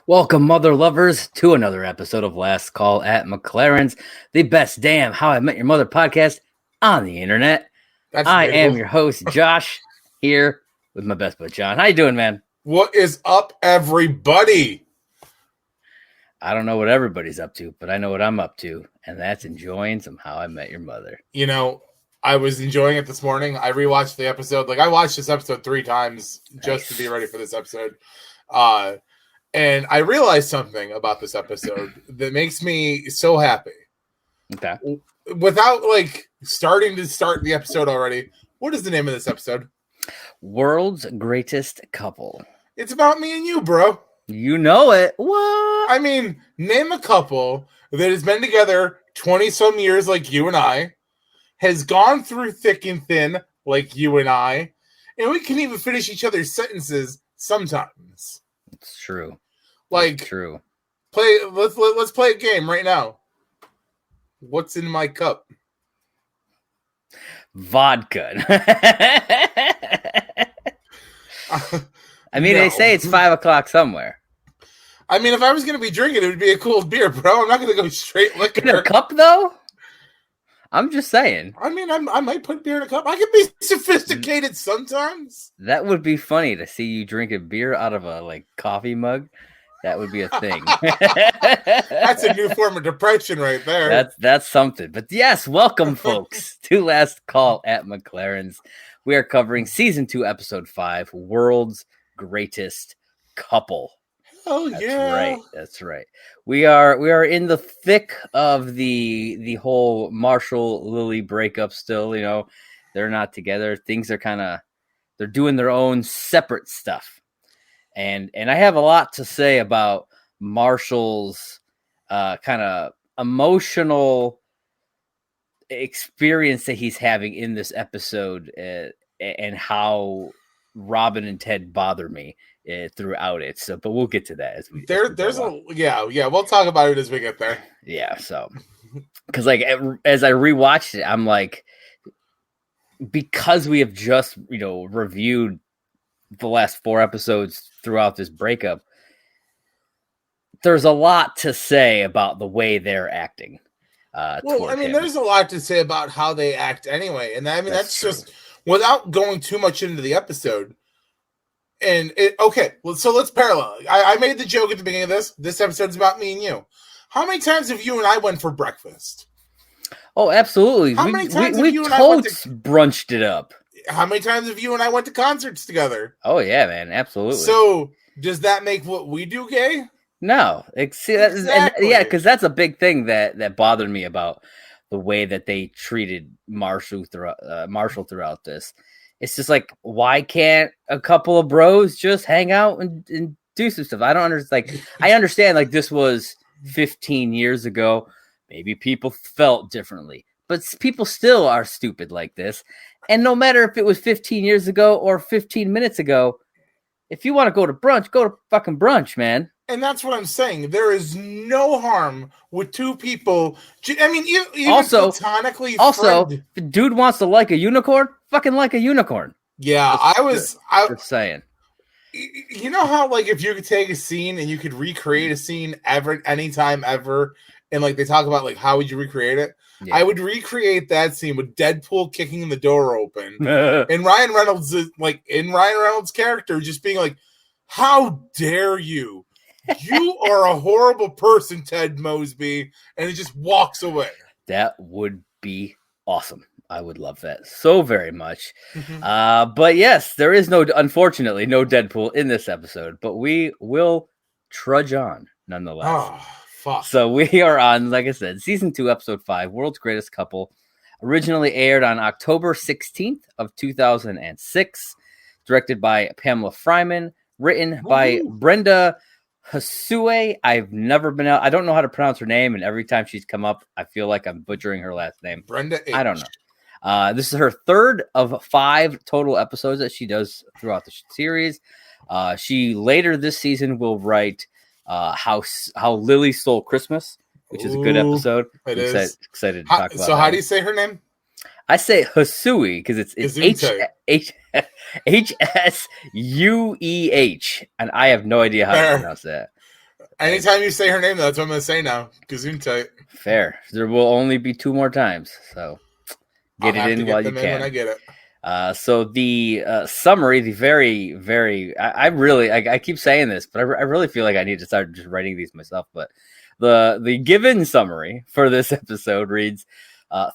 Welcome, mother lovers, to another episode of Last Call at McLaren's, the best damn How I Met Your Mother podcast on the internet. I am your host, Josh, here with my best bud, John. How you doing, man? What is up, everybody? I don't know what everybody's up to, but I know what I'm up to, and that's enjoying some How I Met Your Mother. You know, I was enjoying it this morning. I rewatched the episode. I watched this episode 3 times just to be ready for this episode. And I realized something about this episode that makes me so happy. Okay. Without, starting the episode already, what is the name of this episode? World's Greatest Couple. It's about me and you, bro. You know it. What? I mean, name a couple that has been together 20-some years like you and I, has gone through thick and thin like you and I, and we can even finish each other's sentences sometimes. It's true. True. Let's play a game right now. What's in my cup? Vodka. I mean, no. They say it's 5 o'clock somewhere. I mean, if I was going to be drinking, it would be a cold beer, bro. I'm not going to go straight liquor. In a cup, though? I'm just saying. I mean, I might put beer in a cup. I can be sophisticated sometimes. That would be funny to see you drink a beer out of a, coffee mug. That would be a thing. That's a new form of depression right there. That's something. But yes, welcome, folks, to Last Call at McLaren's. We are covering Season 2, Episode 5, World's Greatest Couple. Oh, yeah. That's right. We are in the thick of the whole Marshall Lily breakup still. You know, they're not together. Things are they're doing their own separate stuff. And I have a lot to say about Marshall's kind of emotional experience that he's having in this episode and how Robin and Ted bother me throughout it. So, but we'll get to that as we. We'll talk about it as we get there. Yeah. So, because as I rewatched it, I'm like, because we have just reviewed the last 4 episodes throughout this breakup, there's a lot to say about the way they're acting. There's a lot to say about how they act anyway. And that's just without going too much into the episode. And so let's parallel. I made the joke at the beginning of this. This episode's about me and you. How many times have you and I went for breakfast? Oh, absolutely. How many times have you and I brunched it up? How many times have you and I went to concerts together? Oh, yeah, man. Absolutely. So does that make what we do gay? No. Exactly. Yeah, because that's a big thing that bothered me about the way that they treated Marshall throughout this. It's just why can't a couple of bros just hang out and do some stuff? I don't understand. I understand this was 15 years ago. Maybe people felt differently, but people still are stupid like this. And no matter if it was 15 years ago or 15 minutes ago, if you want to go to brunch, go to fucking brunch, man. And that's what I'm saying. There is no harm with 2 people. I mean, even platonically. Also, if the dude wants to like a unicorn, fucking like a unicorn. Yeah, I was saying. You know how if you could take a scene and you could recreate a scene anytime ever, and they talk about how would you recreate it? Yeah. I would recreate that scene with Deadpool kicking the door open and Ryan Reynolds in Ryan Reynolds' character just being how dare you? You are a horrible person, Ted Mosby, and he just walks away. That would be awesome. I would love that so very much. Mm-hmm. But yes, there is unfortunately no Deadpool in this episode, but we will trudge on nonetheless. Oh, fuck. So we are on, like I said, Season 2, Episode 5, World's Greatest Couple, originally aired on October 16th of 2006, directed by Pamela Fryman, written by Brenda Hasue. I've never been out. I don't know how to pronounce her name, and every time she's come up, I feel like I'm butchering her last name. Brenda H. I don't know. This is her 3rd of 5 total episodes that she does throughout the series. She later this season will write How Lily Stole Christmas, which is a good epised. It is. Excited to talk about. So how do you say her name? I say Hasui because it's Hsueh, and I have no idea how to pronounce that. Anytime you say her name, that's what I'm going to say now. Gesundheit. Fair. There will only be 2 more times, so get it in while you can. When I get it. So the summary, the very, very, I keep saying this, but I really feel like I need to start just writing these myself. But the given summary for this episode reads,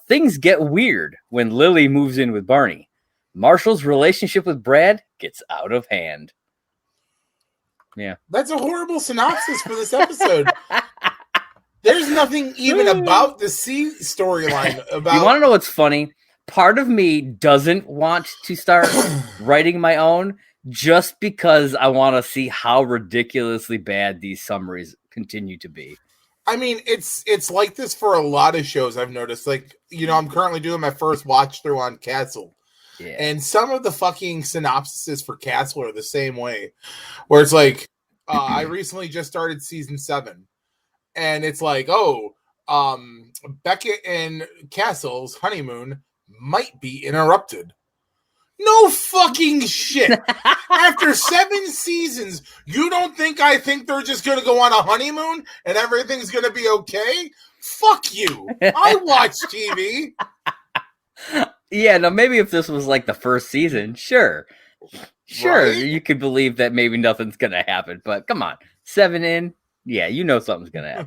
things get weird when Lily moves in with Barney. Marshall's relationship with Brad gets out of hand. Yeah. That's a horrible synopsis for this episode. There's nothing even about the C storyline about. You want to know what's funny? Part of me doesn't want to start writing my own just because I want to see how ridiculously bad these summaries continue to be. I mean, it's like this for a lot of shows I've noticed. Like, I'm currently doing my first watch through on Castle. Yeah. And some of the fucking synopsises for Castle are the same way. Where it's like, I recently just started season 7. And it's like, Beckett and Castle's honeymoon might be interrupted. No fucking shit. After 7 seasons, you don't think I think they're just going to go on a honeymoon and everything's going to be okay? Fuck you. I watch TV. Yeah, now maybe if this was like the first season, sure, right? You could believe that maybe nothing's going to happen. But come on, 7 in. Yeah, something's going to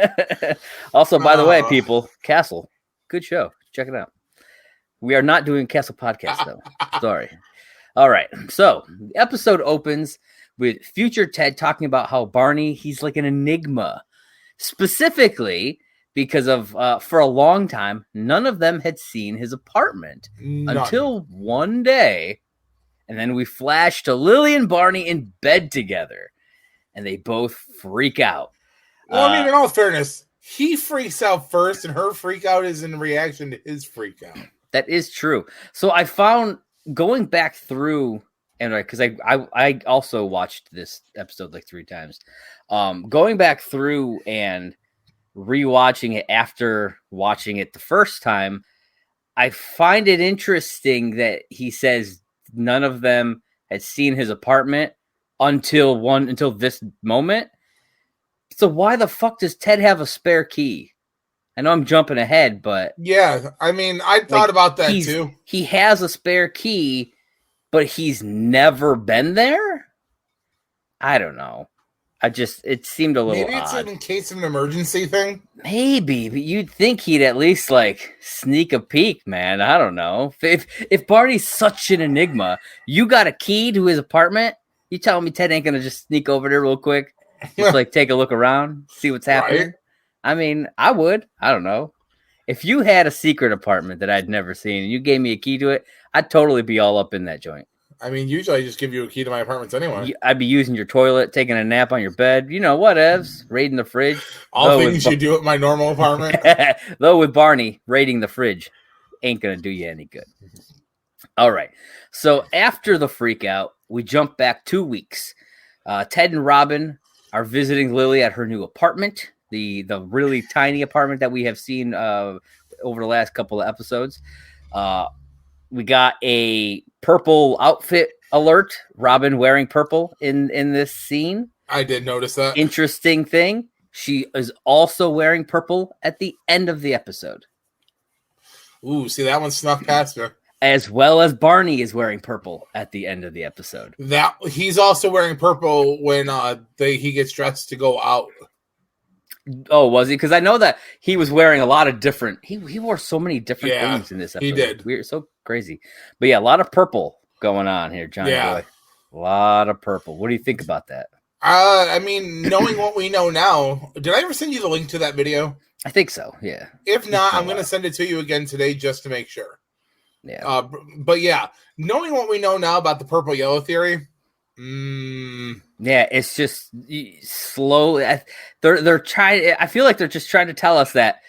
happen. Also, by the way, people, Castle, good show. Check it out. We are not doing Castle podcast, though. Sorry. All right. So the episode opens with future Ted talking about how Barney, he's like an enigma. Specifically because of, for a long time, none of them had seen his apartment until one day. And then we flash to Lily and Barney in bed together. And they both freak out. Well, I mean, in all fairness, he freaks out first, and her freak out is in reaction to his freak out. That is true. So I found going back through, and because I also watched this episode like 3 times, going back through and rewatching it after watching it the first time, I find it interesting that he says none of them had seen his apartment until this moment. So why the fuck does Ted have a spare key? I know I'm jumping ahead, but yeah, I mean, I thought about that too. He has a spare key, but he's never been there. I don't know. It seemed a little maybe it's odd. In case of an emergency thing. Maybe, but you'd think he'd at least like sneak a peek, man. I don't know. If Barney's such an enigma, you got a key to his apartment. You telling me Ted ain't gonna just sneak over there real quick, just like take a look around, see what's happening? Right? I mean, I would. I don't know. If you had a secret apartment that I'd never seen and you gave me a key to it, I'd totally be all up in that joint. I mean, usually I just give you a key to my apartments anyway. I'd be using your toilet, taking a nap on your bed, whatevs, raiding the fridge. All things you do at my normal apartment. Though with Barney, raiding the fridge ain't going to do you any good. All right. So after the freak out, we jump back 2 weeks. Ted and Robin are visiting Lily at her new apartment, the really tiny apartment that we have seen over the last couple of episodes. We got a purple outfit alert. Robin wearing purple in this scene. I did notice that. Interesting thing. She is also wearing purple at the end of the episode. Ooh, see, that one snuck past me. As well as Barney is wearing purple at the end of the episode. That he's also wearing purple when he gets dressed to go out. Oh, was he? Because I know that he was wearing a lot of different. He wore so many different things in this episode. He did. Weird, so crazy. But yeah, a lot of purple going on here, Johnny boy. A lot of purple. What do you think about that? I mean, knowing what we know now, did I ever send you the link to that video? I think so. Yeah. If not, I'm going to send it to you again today just to make sure. Yeah. But yeah, knowing what we know now about the purple yellow theory. Yeah, it's just slowly. They're trying. I feel like they're just trying to tell us that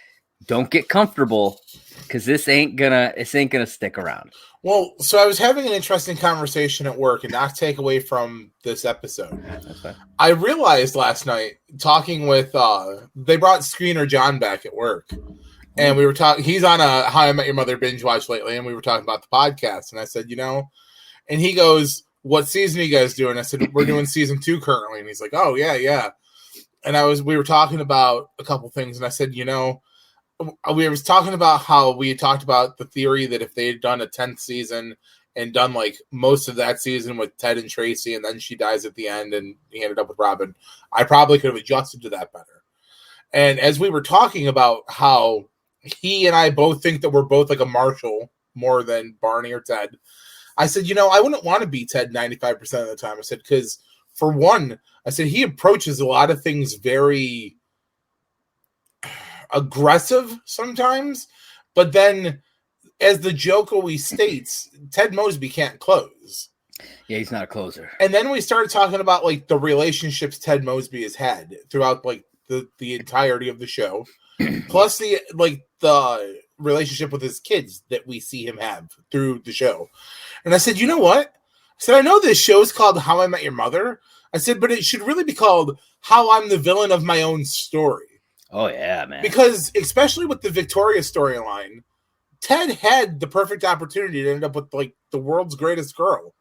don't get comfortable because this ain't gonna stick around. Well, so I was having an interesting conversation at work, and not take away from this episode. Okay. I realized last night talking with they brought Screener John back at work. And we were talking, he's on a How I Met Your Mother binge watch lately, and we were talking about the podcast. And I said, and he goes, what season are you guys doing? I said, we're doing season 2 currently. And he's like, oh, yeah. we were talking about a couple things, and I said, we was talking about how we had talked about the theory that if they had done a 10th season and done like most of that season with Ted and Tracy, and then she dies at the end and he ended up with Robin, I probably could have adjusted to that better. And as we were talking about how he and I both think that we're both like a Marshall more than Barney or Ted, I said, I wouldn't want to be Ted 95% of the time. I said, because for one, I said, he approaches a lot of things very aggressive sometimes, but then as the joke always states, Ted Mosby can't close. Yeah, he's not a closer. And then we started talking about like the relationships Ted Mosby has had throughout like the entirety of the show, plus the relationship with his kids that we see him have through the show. And I said, you know what? I said, I know this show's called How I Met Your Mother. I said, but it should really be called How I'm the Villain of My Own Story. Oh, yeah, man. Because especially with the Victoria storyline, Ted had the perfect opportunity to end up with like the world's greatest girl,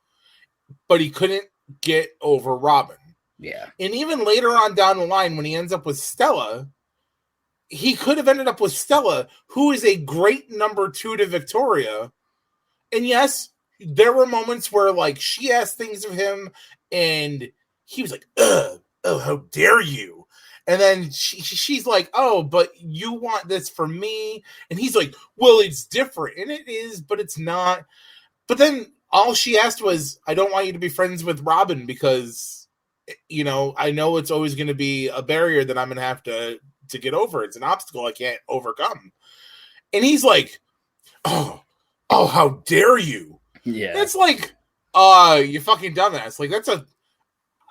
but he couldn't get over Robin. Yeah. And even later on down the line, when he ends up with Stella, he could have ended up with Stella, who is a great number 2 to Victoria. And yes, there were moments where like she asked things of him and he was like, oh, how dare you? And then she's like, oh, but you want this for me? And he's like, well, it's different. And it is, but it's not. But then all she asked was, I don't want you to be friends with Robin because, I know it's always going to be a barrier that I'm going to have to get over. It's an obstacle I can't overcome. And he's like, oh, how dare you? Yeah. It's like, you fucking dumbass. Like,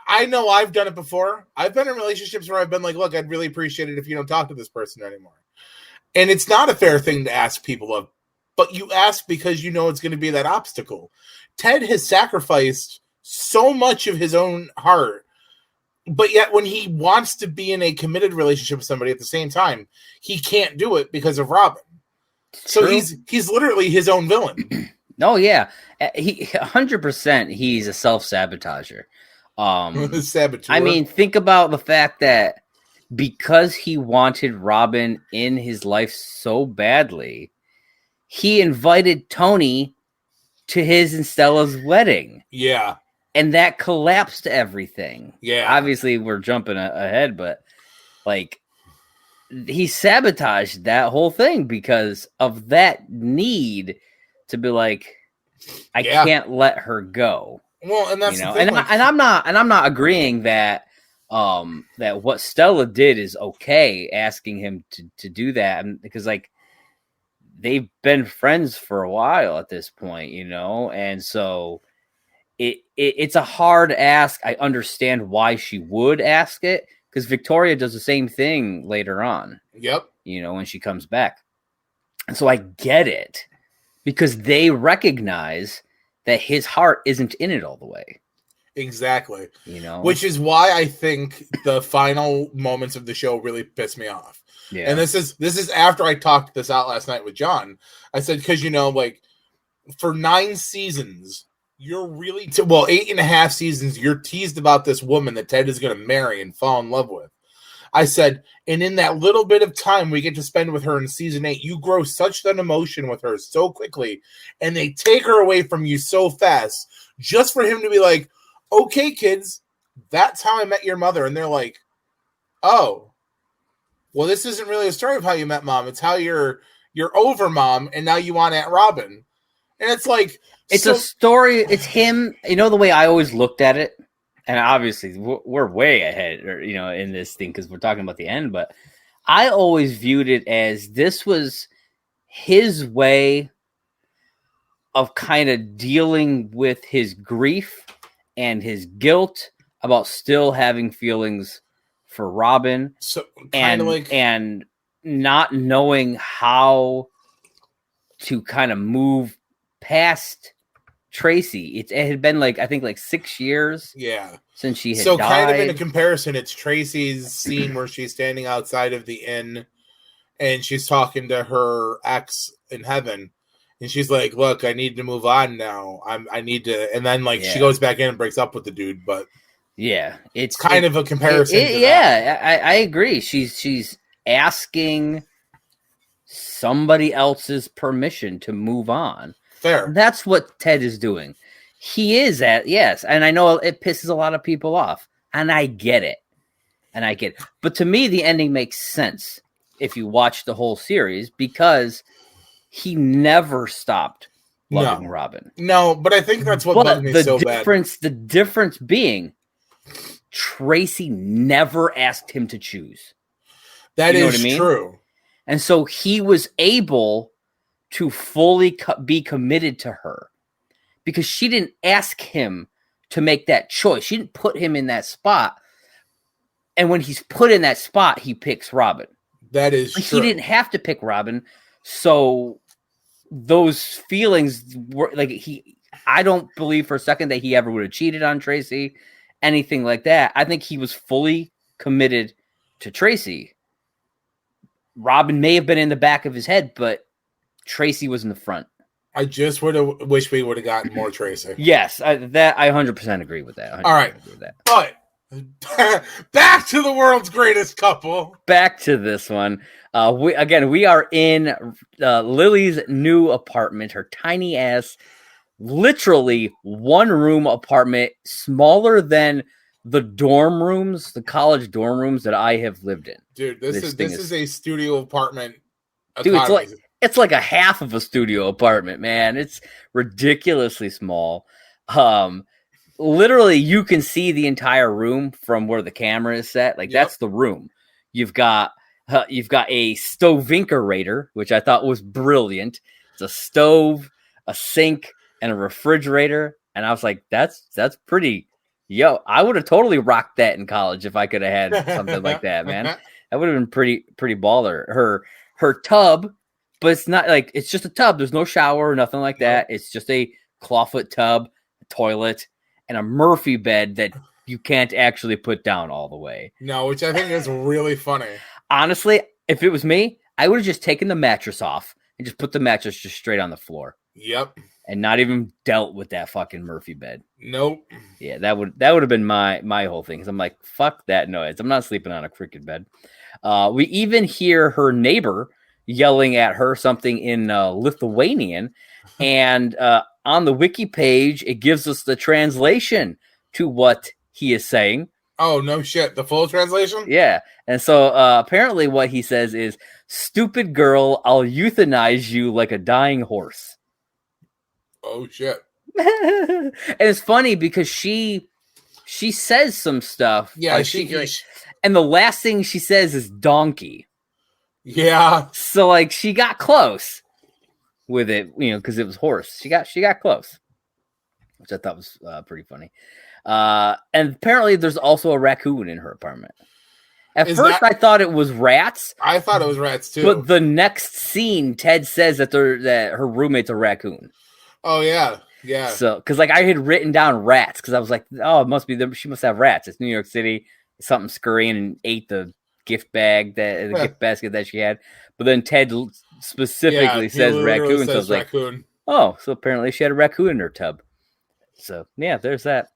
I know I've done it before. I've been in relationships where I've been like, look, I'd really appreciate it if you don't talk to this person anymore. And it's not a fair thing to ask people of, but you ask because you know it's going to be that obstacle. Ted has sacrificed so much of his own heart, but yet when he wants to be in a committed relationship with somebody at the same time, he can't do it because of Robin. So he's literally his own villain. Oh yeah, he 100%. He's a self-sabotager. Saboteur. I mean, think about the fact that because he wanted Robin in his life so badly, he invited Tony to his and Stella's wedding. Yeah. And that collapsed everything. Yeah. Obviously, we're jumping ahead, but like he sabotaged that whole thing because of that need to be like, I can't let her go. Well, and that's the thing, and I'm not agreeing that that what Stella did is okay, asking him to do that, and because like they've been friends for a while at this point, and so it's a hard ask. I understand why she would ask it because Victoria does the same thing later on. Yep. When she comes back, and so I get it because they recognize that his heart isn't in it all the way. Exactly. Which is why I think the final moments of the show really pissed me off. Yeah. And this is after I talked this out last night with John. I said, because, like for 9 seasons, you're really, 8.5 seasons, you're teased about this woman that Ted is going to marry and fall in love with. I said, and in that little bit of time we get to spend with her in season 8, you grow such an emotion with her so quickly, and they take her away from you so fast, just for him to be like, okay, kids, that's how I met your mother. And they're like, oh, well, this isn't really a story of how you met mom. It's how you're over mom, and now you want Aunt Robin. And it's like, it's a story. It's him. The way I always looked at it. And obviously, we're way ahead, in this thing because we're talking about the end. But I always viewed it as this was his way of kind of dealing with his grief and his guilt about still having feelings for Robin, and not knowing how to kind of move past Tracy. It had been I think 6 years. Yeah. Since she had died. Kind of in a comparison, it's Tracy's scene where she's standing outside of the inn and she's talking to her ex in heaven. And she's like, look, I need to move on now. I need to. And then she goes back in and breaks up with the dude. But Yeah, it's kind of a comparison. I agree. She's asking somebody else's permission to move on. Fair. And that's what Ted is doing. He is yes, and I know it pisses a lot of people off, and I get it. But to me, the ending makes sense if you watch the whole series because he never stopped loving Robin. No, but I think that's what bugs me so bad. The difference being Tracy never asked him to choose. That is true. And so he was able to fully be committed to her because she didn't ask him to make that choice. She didn't put him in that spot. And when he's put in that spot, he picks Robin. That is true. He didn't have to pick Robin. So those feelings were like I don't believe for a second that he ever would have cheated on Tracy, anything like that. I think he was fully committed to Tracy. Robin may have been in the back of his head, but Tracy was in the front. I just would have wished we would have gotten more Tracy. Yes, I 100% agree with that. All right, but back to the world's greatest couple. Back to this one. We are in Lily's new apartment, her tiny ass, literally 1-room apartment, smaller than the dorm rooms, the college dorm rooms that I have lived in. Dude, this is a studio apartment. Dude, it's like a half of a studio apartment, man. It's ridiculously small. Literally, you can see the entire room from where the camera is set. Like that's the room. You've got a Stovinkerator, which I thought was brilliant. It's a stove, a sink, and a refrigerator. And I was like, that's pretty. Yo, I would have totally rocked that in college if I could have had something like that, man. That would have been pretty baller. Her tub, but it's not like it's just a tub. There's no shower or nothing like that. It's just a clawfoot tub, a toilet, and a Murphy bed that you can't actually put down all the way. No, which I think is really funny. Honestly, if it was me, I would have just taken the mattress off and just put the mattress just straight on the floor. Yep. And not even dealt with that fucking Murphy bed. Nope. Yeah, that would have been my whole thing. Because I'm like, fuck that noise. I'm not sleeping on a cricket bed. We even hear her neighbor yelling at her something in Lithuanian. And on the wiki page, it gives us the translation to what he is saying. Oh, no shit. The full translation? Yeah. And so apparently what he says is, "Stupid girl, I'll euthanize you like a dying horse." Oh, shit. And it's funny because she says some stuff. Yeah, and the last thing she says is donkey. Yeah. So like she got close with it, because it was horse. She got close, which I thought was pretty funny. And apparently there's also a raccoon in her apartment. At first I thought it was rats. I thought it was rats too. But the next scene, Ted says that her roommate's a raccoon. Oh yeah. Yeah. So, because like I had written down rats because I was like, oh, it must be them. She must have rats. It's New York City. Something scurrying and ate the gift bag gift basket that she had. But then Ted specifically says raccoon. So I was like, oh, so apparently she had a raccoon in her tub. So yeah, there's that.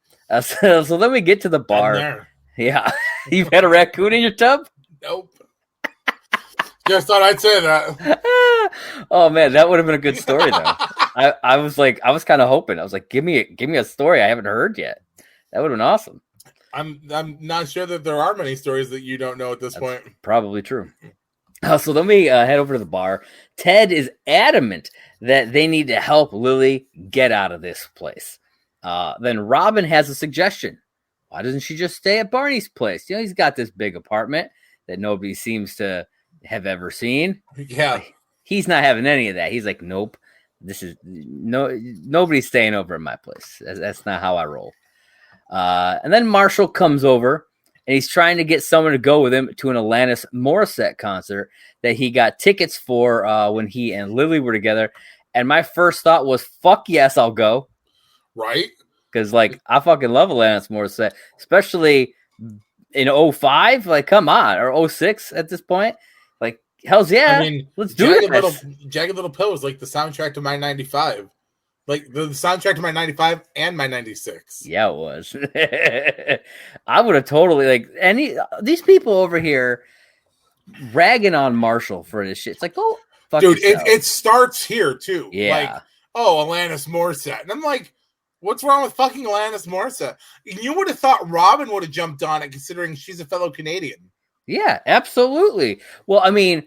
So then we get to the bar. Yeah, you've had a raccoon in your tub? Nope. Just thought I'd say that. Oh man, that would have been a good story though. I was kind of hoping. I was like, give me a story I haven't heard yet. That would have been awesome. I'm not sure that there are many stories that you don't know at this point. Probably true. So then we head over to the bar. Ted is adamant that they need to help Lily get out of this place. Then Robin has a suggestion. Why doesn't she just stay at Barney's place? He's got this big apartment that nobody seems to have ever seen. Yeah. He's not having any of that. He's like, nope. Nobody's staying over at my place. That's not how I roll. And then Marshall comes over and he's trying to get someone to go with him to an Alanis Morissette concert that he got tickets for when he and Lily were together. And my first thought was, fuck yes, I'll go. Right? Because like I fucking love Alanis Morissette, especially in 2005. Like, come on, or 2006 at this point. Like, hell's yeah. I mean, let's do it. Jagged Little Pill was like the soundtrack to my 95. Like the soundtrack to my 95 and my 96. Yeah, it was. I would have totally these people over here ragging on Marshall for this shit. It's like, oh, fuck dude, yourself. it starts here too. Yeah. Like, oh, Alanis Morissette. And I'm like, what's wrong with fucking Alanis Morissette? You would have thought Robin would have jumped on it, considering she's a fellow Canadian. Yeah, absolutely. Well, I mean,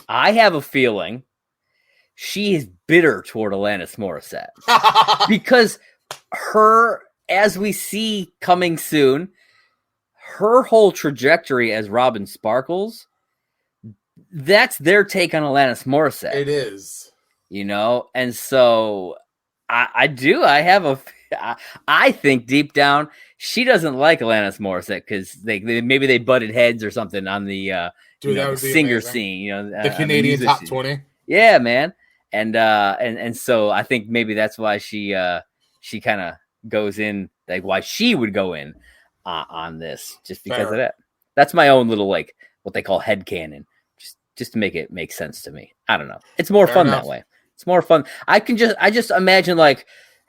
I have a feeling she is bitter toward Alanis Morissette because her, as we see coming soon, her whole trajectory as Robin Sparkles, that's their take on Alanis Morissette. It is. You know? And so I think deep down she doesn't like Alanis Morissette because maybe they butted heads or something on the the singer amazing. Scene, you know, the Canadian top 20. Yeah, man. And so I think maybe that's why she kind of goes in, like why she would go in on this, just because of that. That's my own little, like, what they call headcanon, just to make it make sense to me. I don't know. It's more fun that way. It's more fun. I just imagine, like,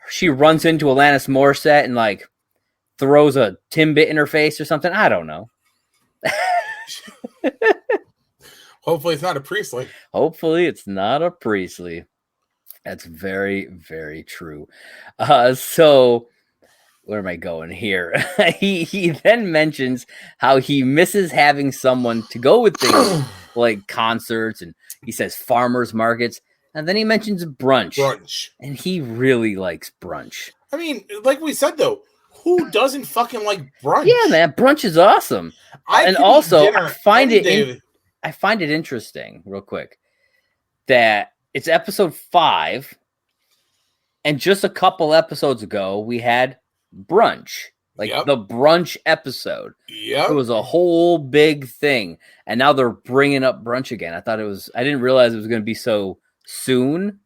she runs into Alanis Morissette and, like, throws a Timbit in her face or something. I don't know. Hopefully it's not a Priestley. Hopefully it's not a Priestley. That's very, very true. So where am I going here? He then mentions how he misses having someone to go with things like concerts, and he says farmers markets, and then he mentions brunch. And he really likes brunch. I mean, like we said though, who doesn't fucking like brunch? Yeah, man, brunch is awesome. And also, I find it interesting, real quick, that it's episode 5, and just a couple episodes ago, we had brunch, the brunch episode. Yeah, it was a whole big thing, and now they're bringing up brunch again. I didn't realize it was going to be so soon.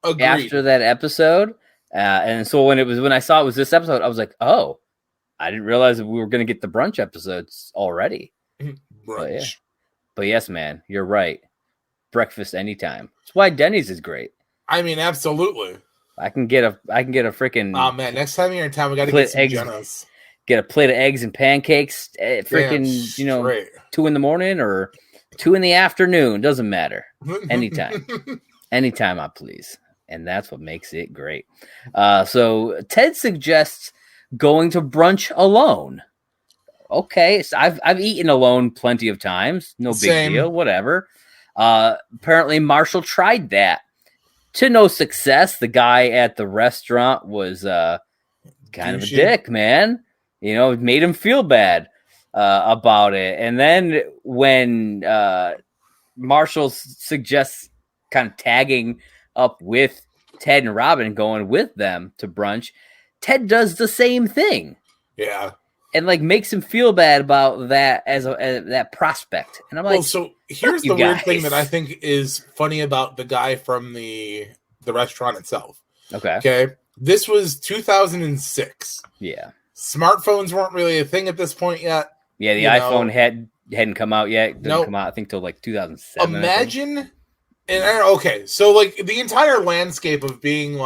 Agreed. After that episode, and so when I saw it was this episode, I was like, oh, I didn't realize that we were going to get the brunch episodes already. Brunch. But yes, man, you're right. Breakfast anytime. That's why Denny's is great. I mean, absolutely. I can get a freaking. Oh man, next time you're in town, we got to get some Jenna's. Get a plate of eggs and pancakes. Freaking, 2 a.m. or 2 p.m. Doesn't matter. Anytime, anytime I please, and that's what makes it great. So Ted suggests going to brunch alone. Okay, so I've eaten alone plenty of times. No big deal. Whatever. Apparently, Marshall tried that to no success. The guy at the restaurant was kind of a dick, man. It made him feel bad about it. And then when Marshall suggests kind of tagging up with Ted and Robin, going with them to brunch, Ted does the same thing. Yeah. And makes him feel bad about that as that prospect. And I'm like, so here's the weird thing that I think is funny about the guy from the restaurant itself. Okay. This was 2006. Yeah. Smartphones weren't really a thing at this point yet. Yeah, the iPhone hadn't come out yet. Didn't come out, I think, till 2007. Imagine, so the entire landscape of being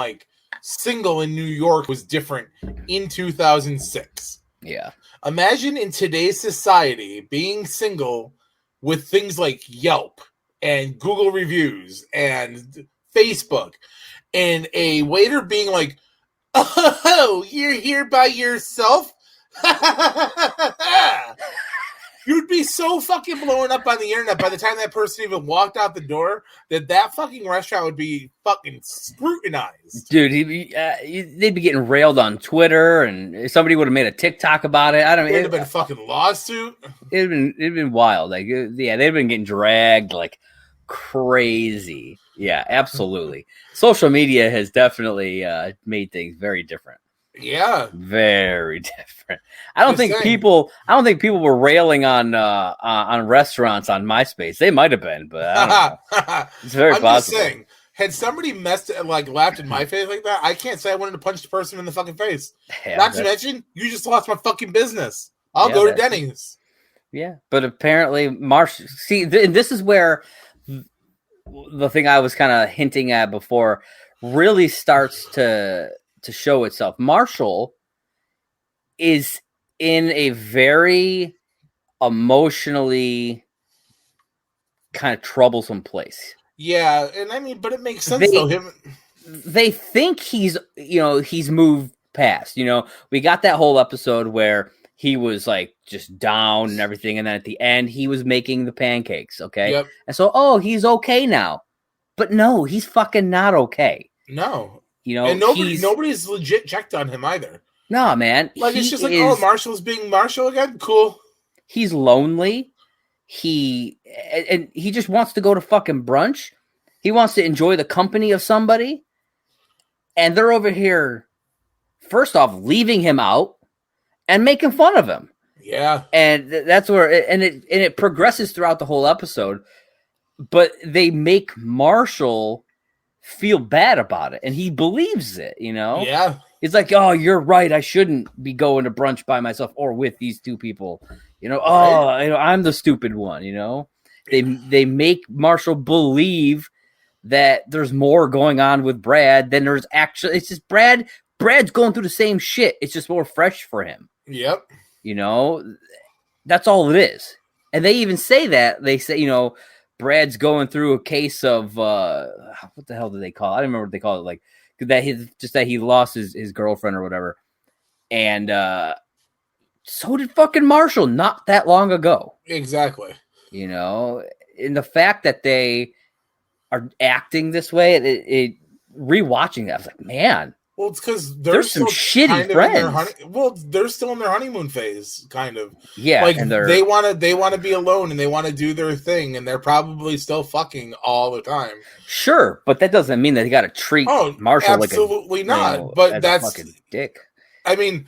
single in New York was different in 2006. Yeah. Imagine in today's society being single with things like Yelp and Google reviews and Facebook, and a waiter being like, "Oh, you're here by yourself?" You'd be so fucking blown up on the internet by the time that person even walked out the door that fucking restaurant would be fucking scrutinized. Dude, they'd be getting railed on Twitter, and somebody would have made a TikTok about it. It would have been a fucking lawsuit. It'd been wild. They'd been getting dragged like crazy. Yeah, absolutely. Social media has definitely made things very different. Yeah, very different. I don't think people were railing on restaurants on MySpace. They might have been, but I don't know. It's very possible. Just saying, had somebody laughed in my face like that, I can't say I wanted to punch the person in the fucking face. Yeah, not to mention, you just lost my fucking business. I'll go to Denny's. Yeah, but apparently, this is where the thing I was kind of hinting at before really starts to show itself. Marshall is in a very emotionally kind of troublesome place. Yeah, and I mean, but it makes sense though. They think he's moved past. We got that whole episode where he was like just down and everything, and then at the end he was making the pancakes. Okay, yep. And so he's okay now, but no, he's fucking not okay. No, and nobody's legit checked on him either. No, man. Like it's just like, Marshall's being Marshall again. Cool. He's lonely. He just wants to go to fucking brunch. He wants to enjoy the company of somebody. And they're over here, first off, leaving him out and making fun of him. Yeah. And that's where it progresses throughout the whole episode. But they make Marshall feel bad about it. And he believes it, Yeah. It's like, oh, you're right. I shouldn't be going to brunch by myself or with these two people. I'm the stupid one, They make Marshall believe that there's more going on with Brad than there's actually. It's just Brad's going through the same shit. It's just more fresh for him. Yep. That's all it is. And they even say that. They say, Brad's going through a case of what the hell do they call it? I don't remember what they call it. Like that he lost his girlfriend or whatever. And so did fucking Marshall not that long ago. Exactly. In the fact that they are acting this way, it rewatching that, I was like, man. Well, it's because there's some shitty friends. They're still in their honeymoon phase, kind of. Yeah, like they want to be alone and they want to do their thing, and they're probably still fucking all the time. Sure, but that doesn't mean that you got to treat Marshall absolutely not. But that's fucking dick. I mean,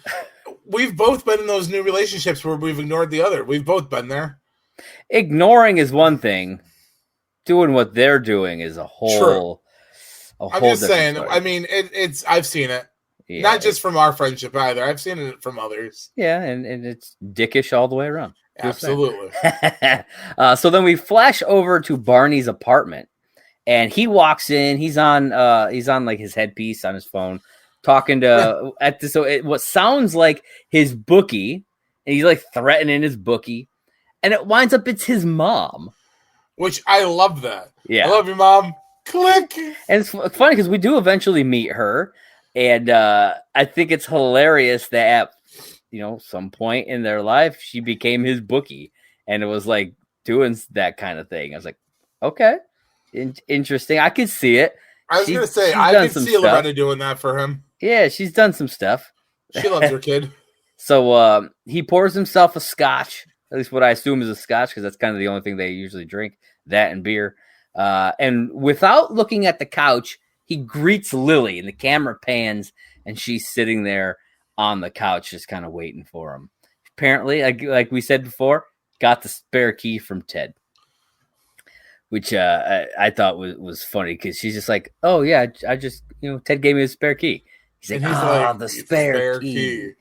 we've both been in those new relationships where we've ignored the other. We've both been there. Ignoring is one thing. Doing what they're doing is a whole. True. I'm just saying. Story. I mean, it's. I've seen it, not just from our friendship either. I've seen it from others. Yeah, and it's dickish all the way around. Absolutely. So then we flash over to Barney's apartment, and he walks in. He's on like his headpiece on his phone, talking to what sounds like his bookie, and he's like threatening his bookie, and it winds up it's his mom. Which I love that. Yeah. I love your mom. Click. And it's funny because we do eventually meet her. And I think it's hilarious that at, some point in their life, she became his bookie. And it was like doing that kind of thing. I was like, okay, interesting. I could see it. I was going to say, I could see Loretta doing that for him. Yeah, she's done some stuff. She loves her kid. So he pours himself a scotch. At least what I assume is a scotch, because that's kind of the only thing they usually drink, that and beer. And without looking at the couch, he greets Lily, and the camera pans, and she's sitting there on the couch just kind of waiting for him. Apparently, like we said before, got the spare key from Ted, which I thought was funny, because she's just like, oh, yeah, I just, Ted gave me a spare key. He's like, the spare key.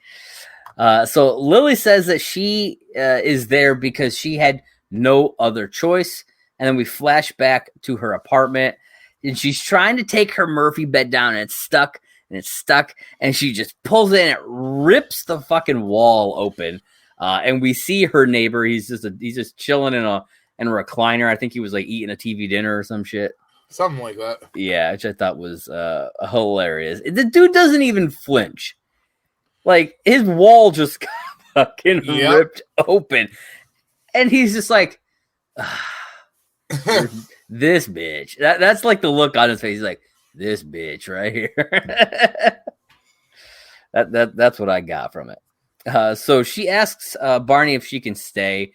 So Lily says that she is there because she had no other choice. And then we flash back to her apartment, and she's trying to take her Murphy bed down, and it's stuck, and she just pulls it, and it rips the fucking wall open. And we see her neighbor. He's just chilling in a recliner. I think he was like eating a TV dinner or some shit. Something like that. Yeah, which I thought was hilarious. The dude doesn't even flinch. Like, his wall just got fucking ripped open. And he's just like, this bitch. That's like the look on his face. He's like, this bitch right here. That's what I got from it. So she asks Barney if she can stay.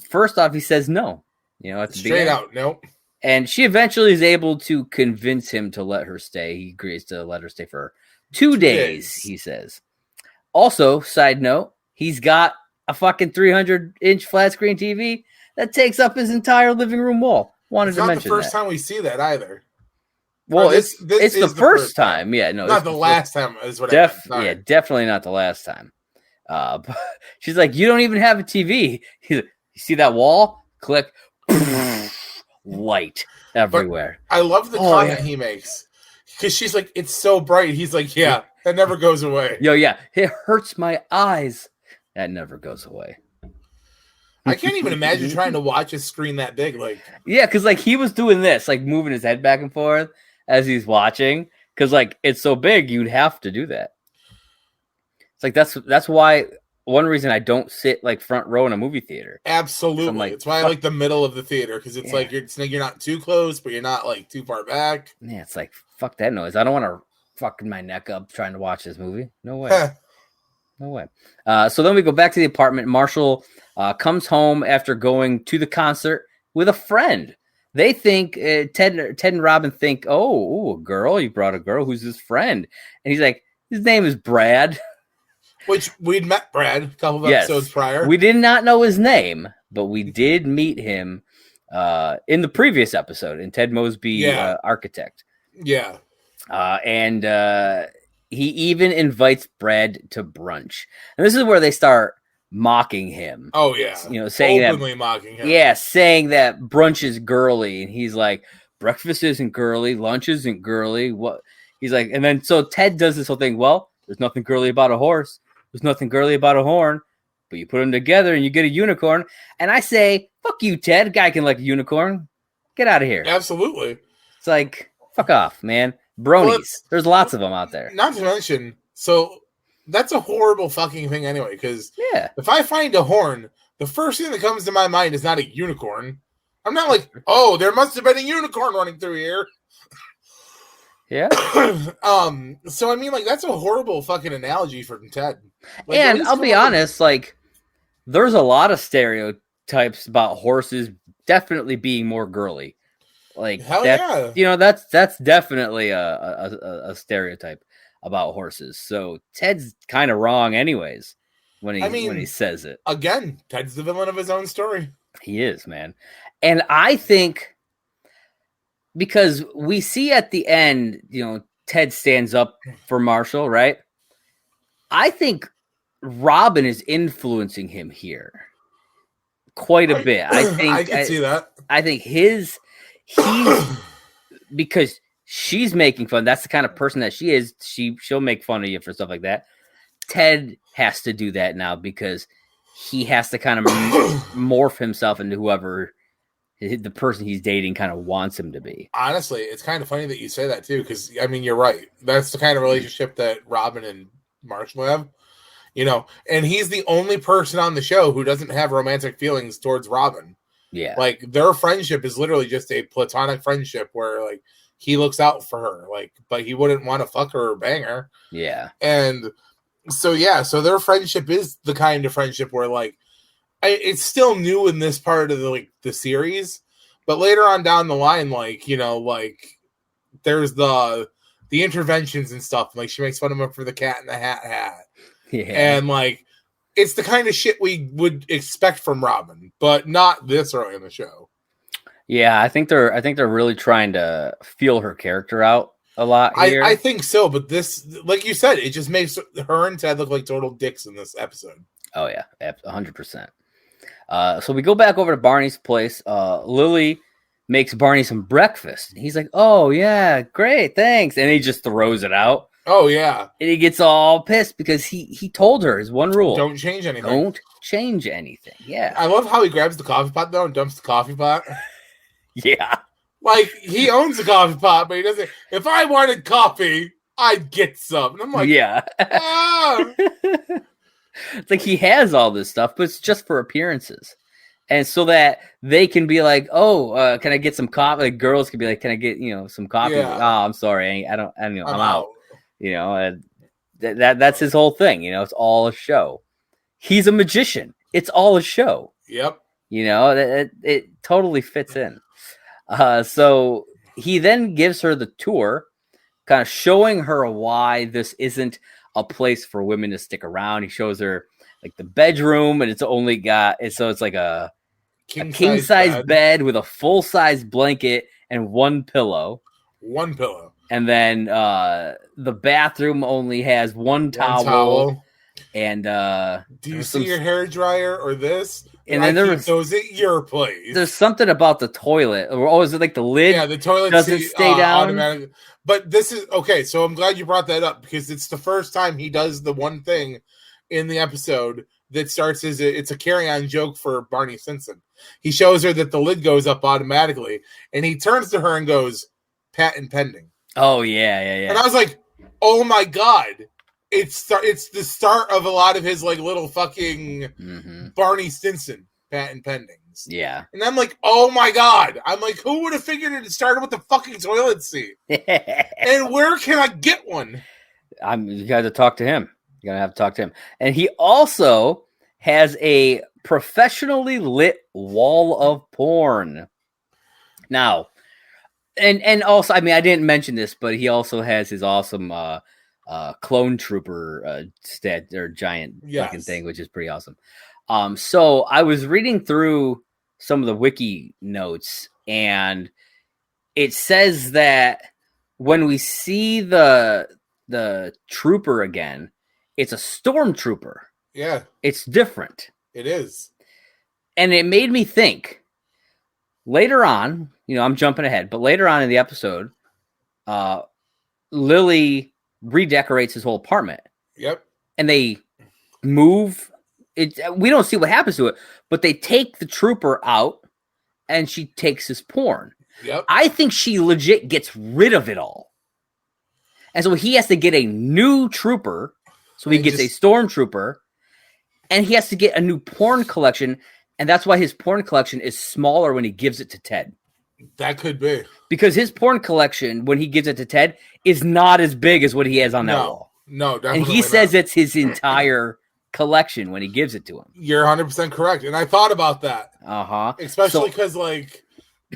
First off, he says no. At the straight out, nope. And she eventually is able to convince him to let her stay. He agrees to let her stay for 2 days, he says. Also, side note, he's got a fucking 300-inch flat screen TV that takes up his entire living room wall. Wanted to mention that. It's not the first time we see that either. Well, it's the first time. Yeah, no, not the last time. Is what I meant. Yeah, definitely not the last time. She's like, you don't even have a TV. He's like, you see that wall? Click. light everywhere. But I love the comment he makes because she's like, "It's so bright." He's like, "Yeah, that never goes away." Yo, yeah, it hurts my eyes. That never goes away. I can't even imagine trying to watch a screen that big. Like, yeah, because like he was doing this, like moving his head back and forth as he's watching, because like it's so big, you'd have to do that. It's like that's why one reason I don't sit like front row in a movie theater. Absolutely, like, it's why I like the middle of the theater because it's like you're not too close, but you're not like too far back. Yeah, it's like fuck that noise. I don't want to fucking my neck up trying to watch this movie. No way. No way. So then we go back to the apartment. Marshall comes home after going to the concert with a friend. They think Ted and Robin think, oh, a girl. You brought a girl. Who's his friend? And he's like, his name is Brad. Which we'd met Brad a couple of episodes prior. We did not know his name, but we did meet him in the previous episode in Ted Mosby Architect. Yeah. And he even invites Brad to brunch. And this is where they start mocking him. Oh, yeah. You know, saying openly mocking him. Yeah, saying that brunch is girly. And he's like, breakfast isn't girly. Lunch isn't girly. What? He's like, and then so Ted does this whole thing. Well, there's nothing girly about a horse. There's nothing girly about a horn. But you put them together and you get a unicorn. And I say, fuck you, Ted. Guy can like a unicorn. Get out of here. Absolutely. It's like, fuck off, man. Bronies. Well, there's lots of them out there. Not to mention, so that's a horrible fucking thing anyway, because if I find a horn, the first thing that comes to my mind is not a unicorn. I'm not like, oh, there must have been a unicorn running through here. Yeah. So I mean, like, that's a horrible fucking analogy for Ted. Like, and I'll be honest, like, there's a lot of stereotypes about horses definitely being more girly. Like, you know, that's definitely a stereotype about horses. So Ted's kind of wrong, anyways, when he says it. Again, Ted's the villain of his own story. He is, man. And I think because we see at the end, you know, Ted stands up for Marshall, right? I think Robin is influencing him here quite a bit. I think I can see that. I think he's because she's making fun. That's the kind of person that she is. She'll make fun of you for stuff like that. Ted has to do that now because he has to kind of morph himself into whoever the person he's dating kind of wants him to be. Honestly, it's kind of funny that you say that too, because I mean, you're right. That's the kind of relationship that Robin and Marshall have, you know, and he's the only person on the show who doesn't have romantic feelings towards Robin. Yeah. Like, their friendship is literally just a platonic friendship where, like, he looks out for her, like, but he wouldn't want to fuck her or bang her. Yeah. And so, yeah, so their friendship is the kind of friendship where, like, it's still new in this part of the series, but later on down the line, like, you know, like, there's the interventions and stuff. Like, she makes fun of him for the Cat in the Hat. Yeah. And, like, it's the kind of shit we would expect from Robin, but not this early in the show. Yeah, I think they're really trying to feel her character out a lot here. I think so, but this, like you said, it just makes her and Ted look like total dicks in this episode. Oh yeah, 100%. So we go back over to Barney's place. Lily makes Barney some breakfast. He's like, "Oh yeah, great, thanks," and he just throws it out. Oh yeah, and he gets all pissed because he told her his one rule: don't change anything. Don't change anything. Yeah, I love how he grabs the coffee pot though and dumps the coffee pot. Yeah, like, he owns the coffee pot, but he doesn't. If I wanted coffee, I'd get some. And I'm like, yeah. Ah. It's like he has all this stuff, but it's just for appearances. And so that they can be like, oh, can I get some coffee? Like, girls can be like, can I get, you know, some coffee? Yeah. Like, oh, I'm sorry. I'm out. You know, and that's his whole thing. You know, it's all a show. He's a magician. It's all a show. Yep. You know, it totally fits in. So he then gives her the tour, kind of showing her why this isn't a place for women to stick around. He shows her like the bedroom, and it's only got so it's like a king size bed with a full size blanket and one pillow. And then the bathroom only has one towel. And do you see your hair dryer or this? And then there was those at your place. There's something about the toilet. Or is it like the lid? Yeah, the toilet doesn't stay down automatically. But this is okay. So I'm glad you brought that up because it's the first time he does the one thing in the episode that starts as it's a carry-on joke for Barney Stinson. He shows her that the lid goes up automatically, and he turns to her and goes, "Patent pending." Oh yeah. And I was like, "Oh my god!" It's the start of a lot of his like little fucking Barney Stinson patent pendings. Yeah. And I'm like, oh my god. I'm like, who would have figured it started with the fucking toilet seat? And where can I get one? You got to talk to him. You're gonna have to talk to him. And he also has a professionally lit wall of porn. Now, and also, I mean, I didn't mention this, but he also has his awesome clone trooper stat or giant fucking thing, which is pretty awesome. So I was reading through some of the wiki notes, and it says that when we see the trooper again, it's a stormtrooper. Yeah, it's different. It is, and it made me think. Later on, I'm jumping ahead, but later on in the episode, Lily redecorates his whole apartment. Yep. And they move it. We don't see what happens to it, but they take the trooper out and she takes his porn. Yep. I think she legit gets rid of it all. And so he has to get a new trooper. So he gets a stormtrooper and he has to get a new porn collection. And that's why his porn collection is smaller when he gives it to Ted. That could be. Because his porn collection, when he gives it to Ted, is not as big as what he has on that wall. No, definitely and he says it's his entire collection when he gives it to him. You're 100% correct. And I thought about that. Uh-huh. Especially because, like,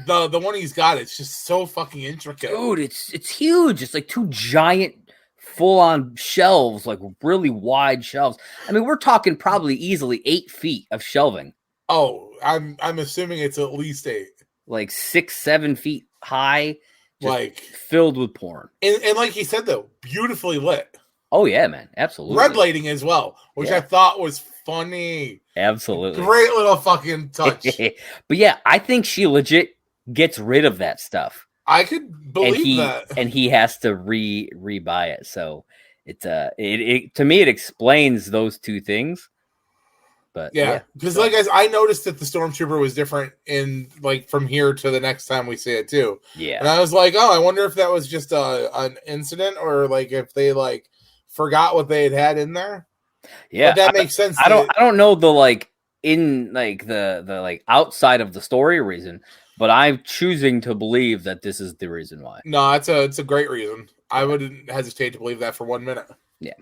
the one he's got, it's just so fucking intricate. Dude, it's huge. It's like two giant full-on shelves, like really wide shelves. I mean, we're talking probably easily 8 feet of shelving. Oh, I'm assuming it's at least 8. Like 6-7 feet high, like filled with porn. And like he said though, beautifully lit. Oh yeah, man, absolutely. Red lighting as well, which I thought was funny. Absolutely, great little fucking touch. But yeah, I think she legit gets rid of that stuff. I could believe that, and he has to rebuy it. So it's it to me it explains those two things. But yeah, because like guys, I noticed that the stormtrooper was different in like from here to the next time we see it too. Yeah, and I was like, oh, I wonder if that was just an incident or like if they like forgot what they had in there. Yeah, but that makes sense. I don't know the like in like the like outside of the story reason, but I'm choosing to believe that this is the reason why. No, it's a great reason. I wouldn't hesitate to believe that for 1 minute. Yeah.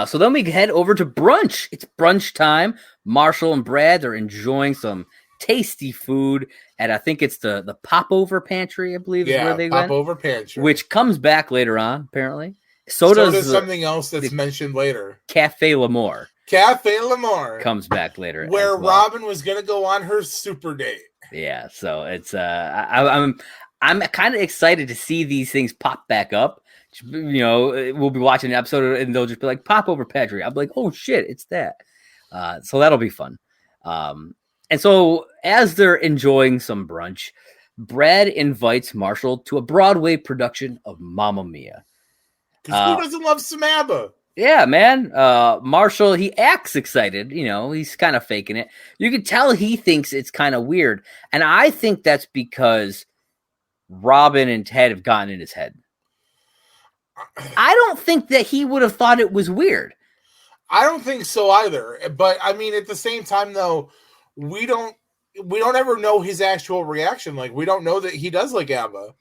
So then we head over to brunch. It's brunch time. Marshall and Brad are enjoying some tasty food at, I think it's the Popover Pantry, I believe is where they went. Popover Pantry. Which comes back later on, apparently. So does something else that's mentioned later. Cafe L'Amour. Cafe L'Amour. Comes back later. Where Robin was going to go on her super date. Yeah, so it's I'm kind of excited to see these things pop back up. We'll be watching an episode and they'll just be like Popover Pantry. I'm like, oh shit, it's that. So that'll be fun. And so as they're enjoying some brunch, Brad invites Marshall to a Broadway production of Mamma Mia. Because who doesn't love some ABBA? Yeah, man. Marshall, he acts excited. He's kind of faking it. You can tell he thinks it's kind of weird. And I think that's because Robin and Ted have gotten in his head. I don't think that he would have thought it was weird. I don't think so either. But I mean, at the same time, though, we don't ever know his actual reaction. Like, we don't know that he does like ABBA.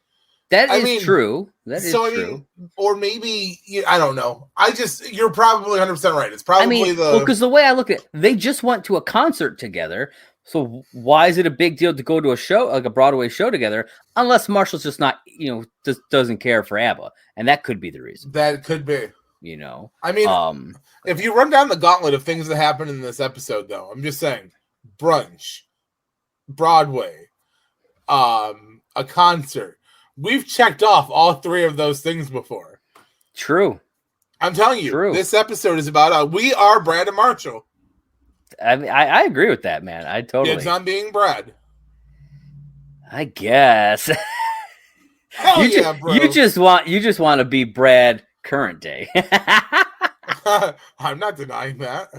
That is true. That is true. I mean, or maybe I don't know. You're probably 100% right. It's probably because the way I look at it, they just went to a concert together. So why is it a big deal to go to a show, like a Broadway show together, unless Marshall's just not, just doesn't care for ABBA, and that could be the reason. That could be. I mean, if you run down the gauntlet of things that happened in this episode, though, I'm just saying, brunch, Broadway, a concert. We've checked off all 3 of those things before. True. I'm telling you, this episode is about we are Brad and Marshall. I mean, I agree with that, man. I totally. It's on being Brad. I guess. Hell yeah, bro. You just want to be Brad current day. I'm not denying that.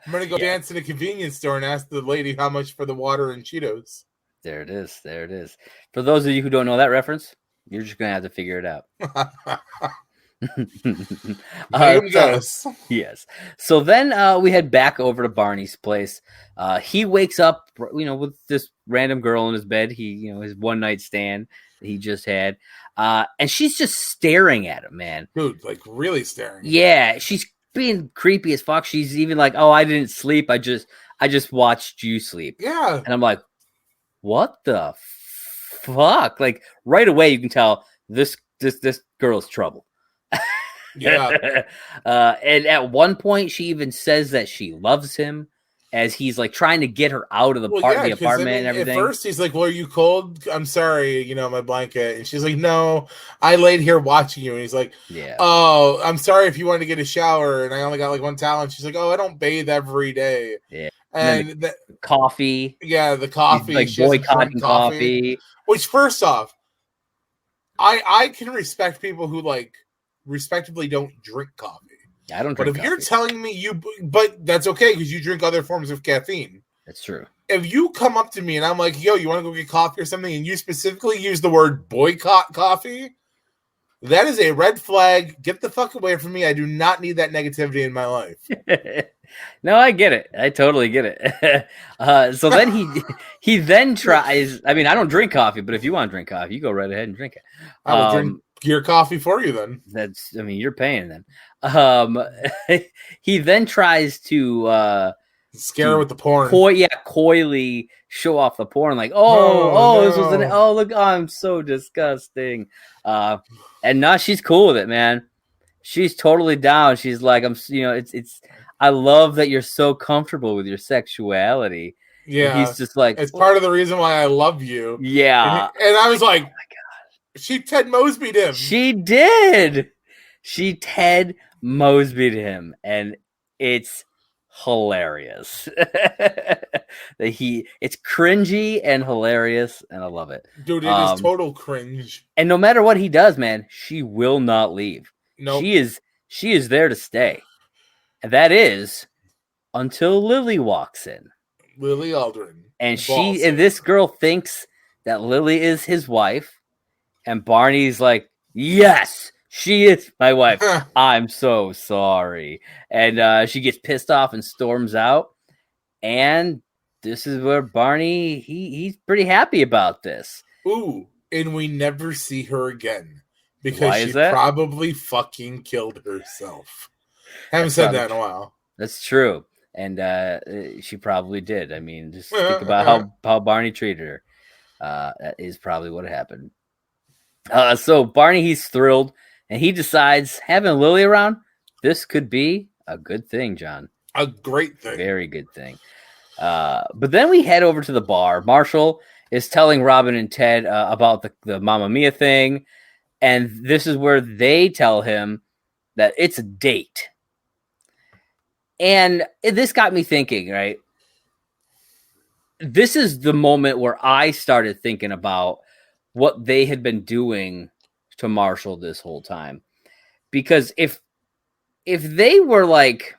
I'm gonna go dance in a convenience store and ask the lady how much for the water and Cheetos. There it is. There it is. For those of you who don't know that reference, you're just gonna have to figure it out. Yes. So then we head back over to Barney's place. He wakes up, with this random girl in his bed. His one night stand that he just had, and she's just staring at him, man. Dude, like really staring. Yeah, she's being creepy as fuck. She's even like, "Oh, I didn't sleep. I just watched you sleep." Yeah, and I'm like, "What the fuck?" Like right away, you can tell this girl's trouble. Yeah. And at one point, she even says that she loves him as he's like trying to get her out of the apartment and everything. At first, he's like, "Well, are you cold? I'm sorry, my blanket." And she's like, "No, I laid here watching you." And he's like, "Yeah. Oh, I'm sorry if you wanted to get a shower, and I only got like one towel." And she's like, "Oh, I don't bathe every day." Yeah. And the coffee. Yeah, the coffee. He's like boycotting coffee. Which, first off, I can respect people who like respectively don't drink coffee. I don't drink coffee. You're telling me but that's okay because you drink other forms of caffeine. That's true. If you come up to me and I'm like, "Yo, you want to go get coffee or something?" and you specifically use the word boycott coffee, that is a red flag. Get the fuck away from me. I do not need that negativity in my life. No, I get it. I totally get it. So then he then tries. I mean, I don't drink coffee, but if you want to drink coffee, you go right ahead and drink it. I will drink your coffee for you then. You're paying then. He then tries to scare her with the porn. Coyly show off the porn, like, no. This was look, I'm so disgusting. And now she's cool with it, man. She's totally down. She's like, it's. I love that you're so comfortable with your sexuality. Yeah, and he's just like, it's part of the reason why I love you. Yeah, and I was like, oh my God, she Ted Mosby'd him. She did. She Ted Mosby'd him, and it's hilarious. It's cringy and hilarious, and I love it, dude. It is total cringe. And no matter what he does, man, she will not leave. No, nope. She is there to stay. And that is until Lily walks in. Lily Aldrin. And this girl thinks that Lily is his wife. And Barney's like, "Yes, she is my wife. I'm so sorry." And she gets pissed off and storms out. And this is where Barney, he's pretty happy about this. Ooh, and we never see her again. Because she probably fucking killed herself. Haven't said that in a while. That's true. And she probably did. I mean, just think about how Barney treated her. That is probably what happened. So Barney, he's thrilled. And he decides, having Lily around, this could be a good thing, John. A great thing. Very good thing. But then we head over to the bar. Marshall is telling Robin and Ted about the Mamma Mia thing. And this is where they tell him that it's a date. And this got me thinking, right? This is the moment where I started thinking about what they had been doing to Marshall this whole time. Because if they were like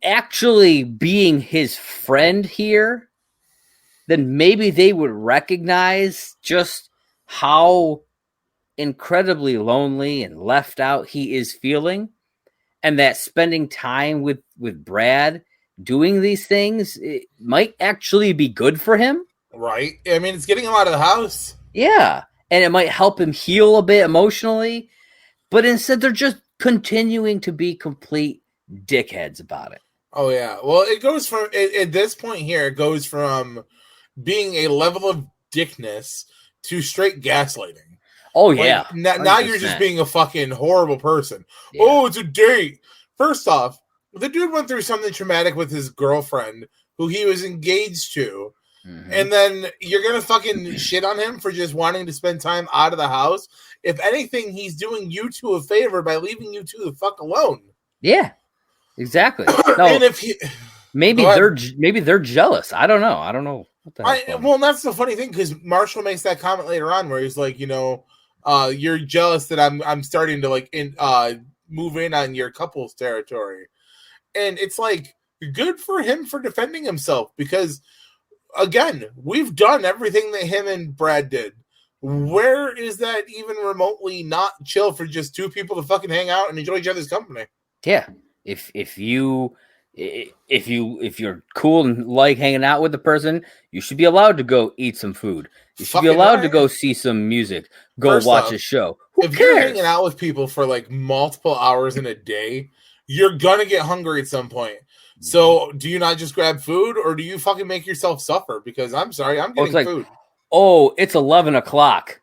actually being his friend here, then maybe they would recognize just how incredibly lonely and left out he is feeling. And that spending time with Brad doing these things, it might actually be good for him. Right. I mean, it's getting him out of the house. Yeah. And it might help him heal a bit emotionally. But instead, they're just continuing to be complete dickheads about it. Oh, yeah. Well, it goes from, at this point here, it goes from being a level of dickness to straight gaslighting. Oh, yeah. Now you're just being a fucking horrible person. Yeah. Oh, it's a date. First off, the dude went through something traumatic with his girlfriend who he was engaged to. Mm-hmm. And then you're going to fucking shit on him for just wanting to spend time out of the house. If anything, he's doing you two a favor by leaving you two the fuck alone. Yeah. Exactly. No, And if he, maybe they're jealous. I don't know. What the hell's going on? Well, that's the funny thing, because Marshall makes that comment later on where he's like, you're jealous that I'm starting to like move in on your couple's territory, and it's like good for him for defending himself, because again, we've done everything that him and Brad did. Where is that even remotely not chill for just two people to fucking hang out and enjoy each other's company? Yeah, if you're cool and like hanging out with the person, you should be allowed to go eat some food. You should be allowed to go see some music, go watch a show. Who if cares? You're hanging out with people for like multiple hours in a day, you're gonna get hungry at some point. So do you not just grab food, or do you fucking make yourself suffer? Because I'm sorry, I'm getting food. Oh, it's 11 o'clock.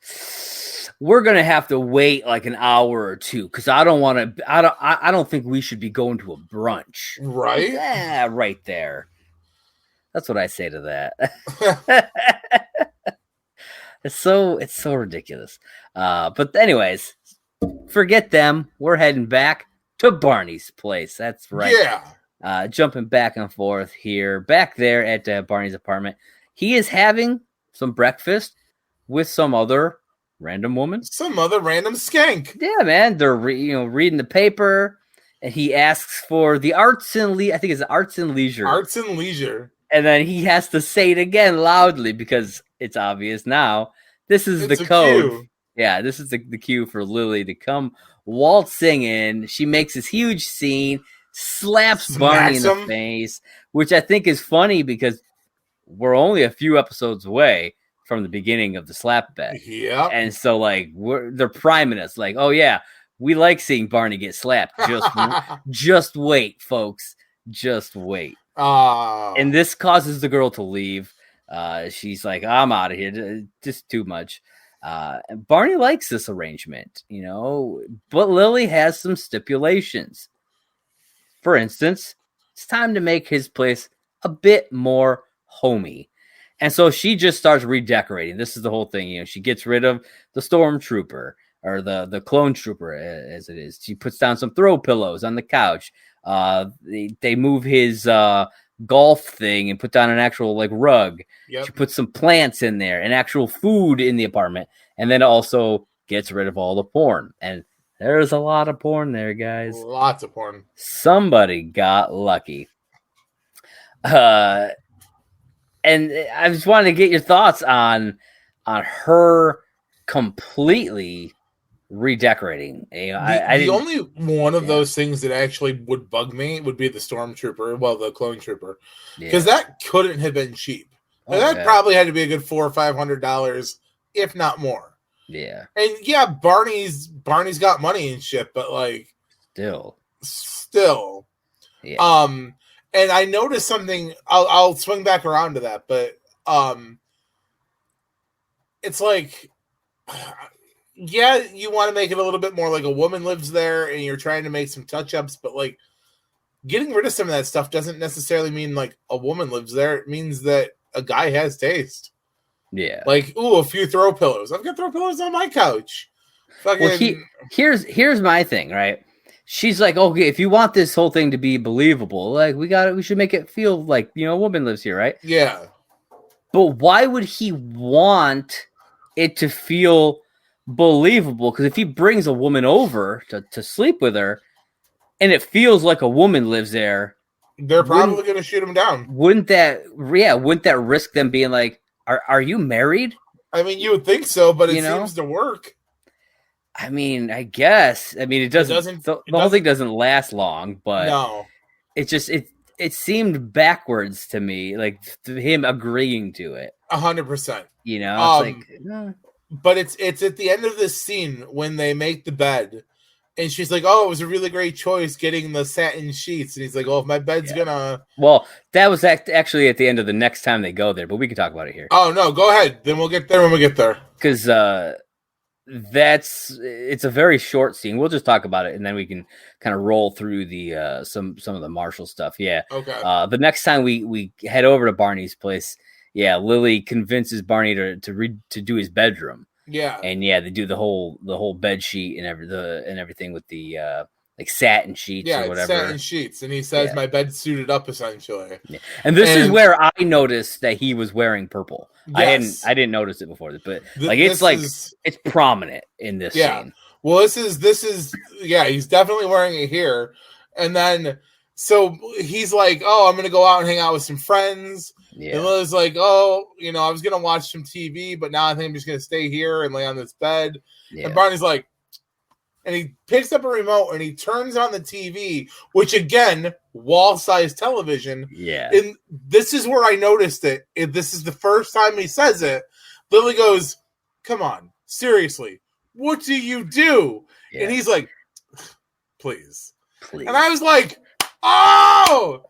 We're gonna have to wait like an hour or two because I don't think we should be going to a brunch. Right? Yeah, right there. That's what I say to that. It's so ridiculous. But anyways, forget them. We're heading back to Barney's place. That's right. Yeah. Jumping back and forth here, back there at Barney's apartment. He is having some breakfast with some other random woman. Some other random skank. Yeah, man. They're reading the paper, and he asks for the arts and I think it's arts and leisure. Arts and leisure. And then he has to say it again loudly because it's obvious now. This is the code. Cue. Yeah, this is the cue for Lily to come waltzing in. She makes this huge scene, slaps Barney in the face, which I think is funny because we're only a few episodes away from the beginning of the slap bet. Yeah. And so like they're priming us like, oh yeah, we like seeing Barney get slapped. Just wait, folks. Just wait. And this causes the girl to leave. She's like, I'm out of here. Just too much. Barney likes this arrangement, but Lily has some stipulations. For instance, it's time to make his place a bit more homey. And so she just starts redecorating. This is the whole thing. She gets rid of the stormtrooper or the clone trooper, as it is. She puts down some throw pillows on the couch. They move his golf thing and put down an actual like rug. Yep. She puts some plants in there and actual food in the apartment, and then also gets rid of all the porn. And there's a lot of porn there, guys. Lots of porn. Somebody got lucky. And I just wanted to get your thoughts on her completely redecorating. The only one of those things that actually would bug me would be the stormtrooper, the clone trooper, because that couldn't have been cheap. That probably had to be a good $400 or $500, if not more. Yeah, and yeah, Barney's got money and shit, but like still, yeah. And I noticed something. I'll swing back around to that, but it's like. Yeah, you want to make it a little bit more like a woman lives there and you're trying to make some touch-ups, but like getting rid of some of that stuff doesn't necessarily mean like a woman lives there. It means that a guy has taste. Yeah. Like, a few throw pillows. I've got throw pillows on my couch. Fucking... Well, here's my thing, right? She's like, okay, if you want this whole thing to be believable, like we should make it feel like, a woman lives here, right? Yeah. But why would he want it to feel believable? Because if he brings a woman over to sleep with her and it feels like a woman lives there, they're probably going to shoot him down. Wouldn't that risk them being like, are you married? I mean, you would think so, but it seems to work. I mean, I guess. I mean, the whole thing doesn't last long, but no. It seemed backwards to me, like him agreeing to it. 100%. It's But it's at the end of this scene when they make the bed, and she's like, "Oh, it was a really great choice getting the satin sheets." And he's like, "Oh, if my bed's gonna..." Well, that was actually at the end of the next time they go there, but we can talk about it here. Oh no, go ahead. Then we'll get there when we get there. Because it's a very short scene. We'll just talk about it, and then we can kind of roll through the some of the Marshall stuff. Yeah. Okay. The next time we head over to Barney's place. Yeah, Lily convinces Barney to do his bedroom. Yeah, and they do the whole bed sheet and everything with the like satin sheets or whatever. Satin sheets, and he says my bed's suited up essentially. Yeah. And this is where I noticed that he was wearing purple. Yes. I didn't notice it before, but it's prominent in this scene. Well, this is he's definitely wearing it here. And then so he's like, "Oh, I'm gonna go out and hang out with some friends." Yeah. And Liz like, "Oh, I was gonna watch some TV, but now I think I'm just gonna stay here and lay on this bed." Yeah. And Barney's like, and he picks up a remote and he turns on the TV, which again, wall-sized television. Yeah. And this is where I noticed it. If this is the first time he says it, Lily goes, "Come on, seriously, what do you do?" Yeah. And he's like, please. And I was like, oh!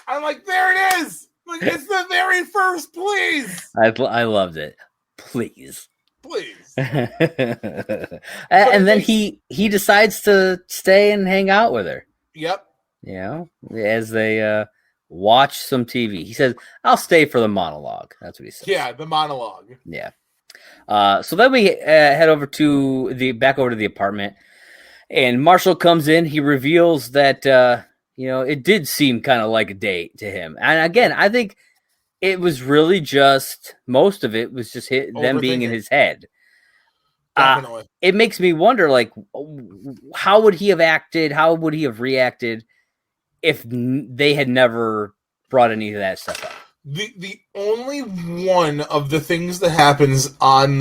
I'm like, there it is! Like, it's the very first please! I loved it. Please. Please. And then he decides to stay and hang out with her. Yep. As they watch some TV. He says, "I'll stay for the monologue." That's what he says. Yeah, the monologue. Yeah. So then we head over back over to the apartment, and Marshall comes in. He reveals that it did seem kind of like a date to him. And again, I think it was really just most of it was just them being in his head. Definitely. It makes me wonder, like, how would he have acted? How would he have reacted if they had never brought any of that stuff up? The only one of the things that happens on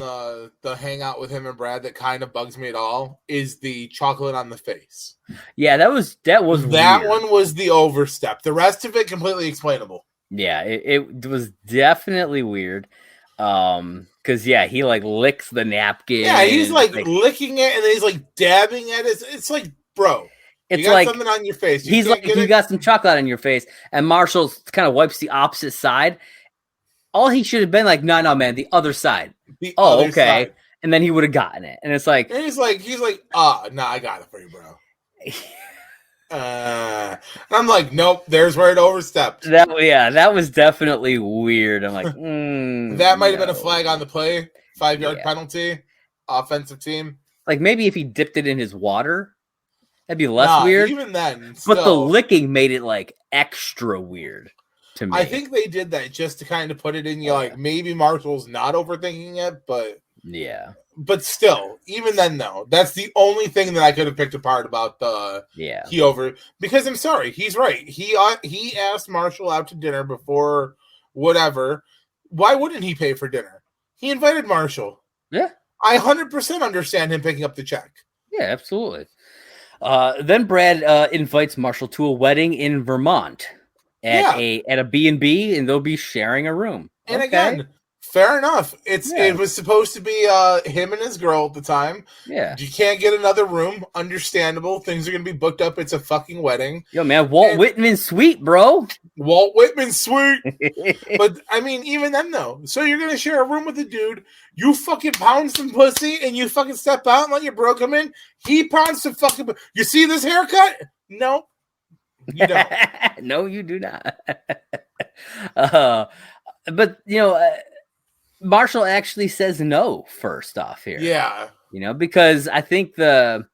the hangout with him and Brad that kind of bugs me at all is the chocolate on the face. Yeah, that was that weird. One was the overstep. The rest of it completely explainable. Yeah, it was definitely weird. Because he like licks the napkin. Yeah, he's like licking it and then he's like dabbing at it. It's like, bro, it's you got like something on your face. He's like, you got some chocolate on your face, and Marshall kind of wipes the opposite side. All he should have been like, no, man, the other side. Okay, side. And then he would have gotten it. And it's like, and he's like, no, I got it for you, bro. And I'm like, nope, there's where it overstepped. That was definitely weird. I'm like, that might have been a flag on the play, 5-yard penalty, offensive team. Like maybe if he dipped it in his water, that'd be less weird. Even then, but the licking made it like extra weird to me. I think they did that just to kind of put it in you, like maybe Marshall's not overthinking it, but yeah. But still, even then, though, that's the only thing that I could have picked apart about because I'm sorry, he's right. He asked Marshall out to dinner before whatever. Why wouldn't he pay for dinner? He invited Marshall. Yeah, I 100% understand him picking up the check. Yeah, absolutely. Then Brad invites Marshall to a wedding in Vermont at a B&B, and they'll be sharing a room. And again. Fair enough. It was supposed to be him and his girl at the time. Yeah. You can't get another room. Understandable. Things are going to be booked up. It's a fucking wedding. Yo, man, Walt Whitman's sweet, bro. Walt Whitman's sweet. But, I mean, even then, though. So you're going to share a room with a dude. You fucking pound some pussy and you fucking step out and let your bro come in. He pounds some fucking... You see this haircut? No. You don't. No, you do not. But, Marshall actually says no first off here. Yeah. Because I think the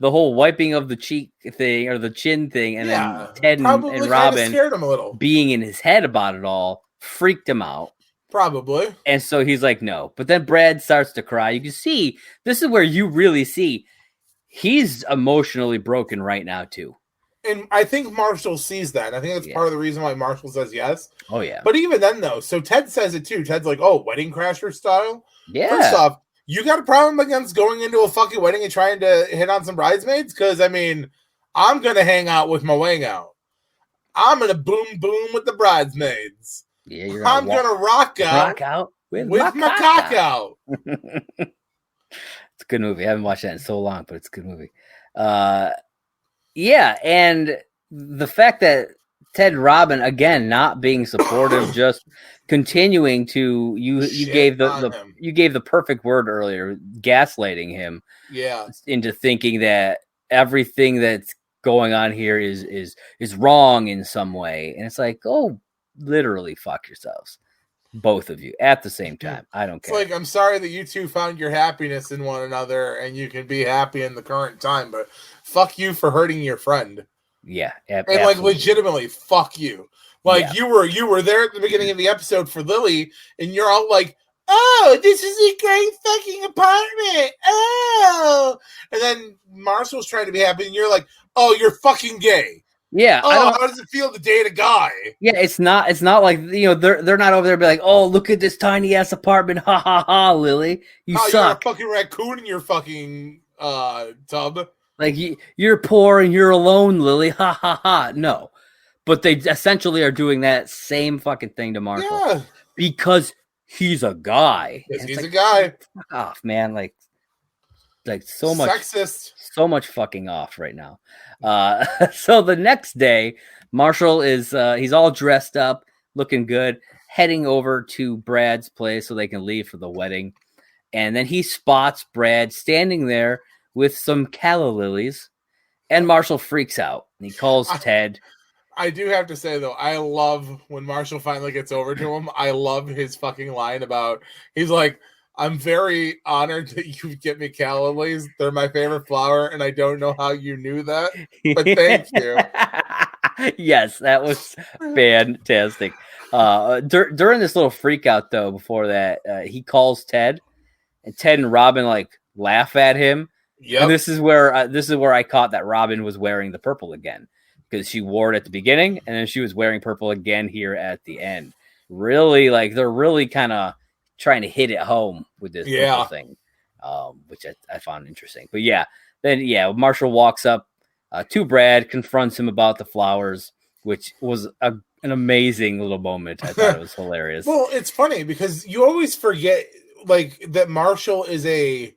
whole wiping of the cheek thing or the chin thing and then Ted and Robin scared him a little. Being in his head about it all freaked him out. Probably. And so he's like, no. But then Brad starts to cry. You can see, this is where you really see he's emotionally broken right now too. And I think Marshall sees that. I think that's part of the reason why Marshall says yes. Oh, yeah. But even then, though, so Ted says it too. Ted's like, oh, wedding crasher style? Yeah. First off, you got a problem against going into a fucking wedding and trying to hit on some bridesmaids? Because, I mean, I'm going to hang out with my wang out. I'm going to boom with the bridesmaids. Yeah, I'm going to rock out with my cock out. It's a good movie. I haven't watched that in so long, but it's a good movie. Yeah, and the fact that Ted and Robin, again, not being supportive, just continuing to you gave the perfect word earlier, gaslighting him into thinking that everything that's going on here is wrong in some way. And it's like, oh, literally fuck yourselves. both of you at the same time. I don't care. It's like, I'm sorry that you two found your happiness in one another and you can be happy in the current time, but fuck you for hurting your friend. Yeah, and like legitimately, fuck you. Like you were there at the beginning of the episode for Lily, and you're all like, "Oh, this is a great fucking apartment." Oh, and then Marshall's trying to be happy, and you're like, "Oh, you're fucking gay." Yeah. Oh, how does it feel to date a guy? Yeah, it's not like, you know, they're not over there be like, "Oh, look at this tiny ass apartment." Ha ha ha, Lily. You suck. You're a fucking raccoon in your fucking tub. Like you're poor and you're alone, Lily. Ha ha ha. No. But they essentially are doing that same fucking thing to Marshall because he's a guy. Yes, he's a guy. Fuck off, man. Like so much sexist. So much fucking off right now. So the next day, Marshall is he's all dressed up, looking good, heading over to Brad's place so they can leave for the wedding. And then he spots Brad standing there with some calla lilies, and Marshall freaks out. And he calls Ted. I do have to say, though, I love when Marshall finally gets over to him. I love his fucking line about, he's like, "I'm very honored that you get me calla lilies. They're my favorite flower, and I don't know how you knew that, but thank you." Yes, that was fantastic. During this little freak out, though, before that, he calls Ted, and Ted and Robin like laugh at him. Yep. And this is where I caught that Robin was wearing the purple again, because she wore it at the beginning, and then she was wearing purple again here at the end. Really, like, they're really kind of trying to hit it home with this purple thing, which I found interesting. But then Marshall walks up to Brad, confronts him about the flowers, which was an amazing little moment. I thought it was hilarious. Well, it's funny because you always forget, like, that Marshall is a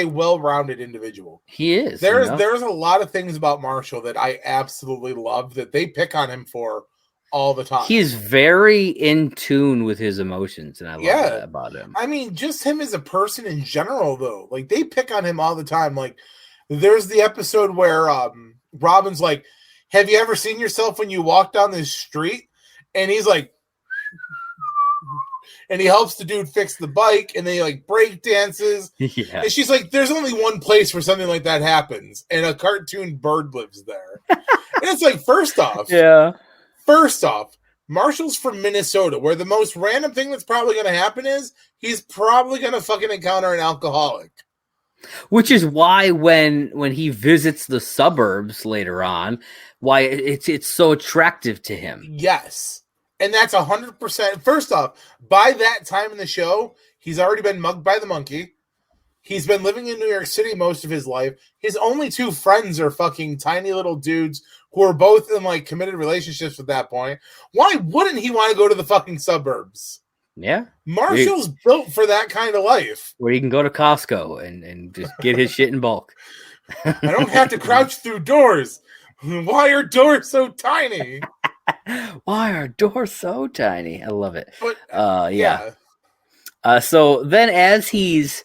well-rounded individual. He is. There's a lot of things about Marshall that I absolutely love that they pick on him for all the time. He is very in tune with his emotions, and I love that about him. I mean, just him as a person in general, though. Like, they pick on him all the time. Like, there's the episode where Robin's like, "Have you ever seen yourself when you walk down this street?" And he's like, and he helps the dude fix the bike, and then he like break dances. Yeah. And she's like, "There's only one place where something like that happens, and a cartoon bird lives there." And it's like, first off, Marshall's from Minnesota, where the most random thing that's probably going to happen is he's probably going to fucking encounter an alcoholic. Which is why when he visits the suburbs later on, why it's so attractive to him. Yes. And that's 100%. First off, by that time in the show, he's already been mugged by the monkey. He's been living in New York City most of his life. His only two friends are fucking tiny little dudes who are both in like committed relationships at that point. Why wouldn't he want to go to the fucking suburbs? Yeah. Marshall's built for that kind of life. Where he can go to Costco and just get his shit in bulk. I don't have to crouch through doors. Why are doors so tiny? Why are doors so tiny? I love it. But, so then as he's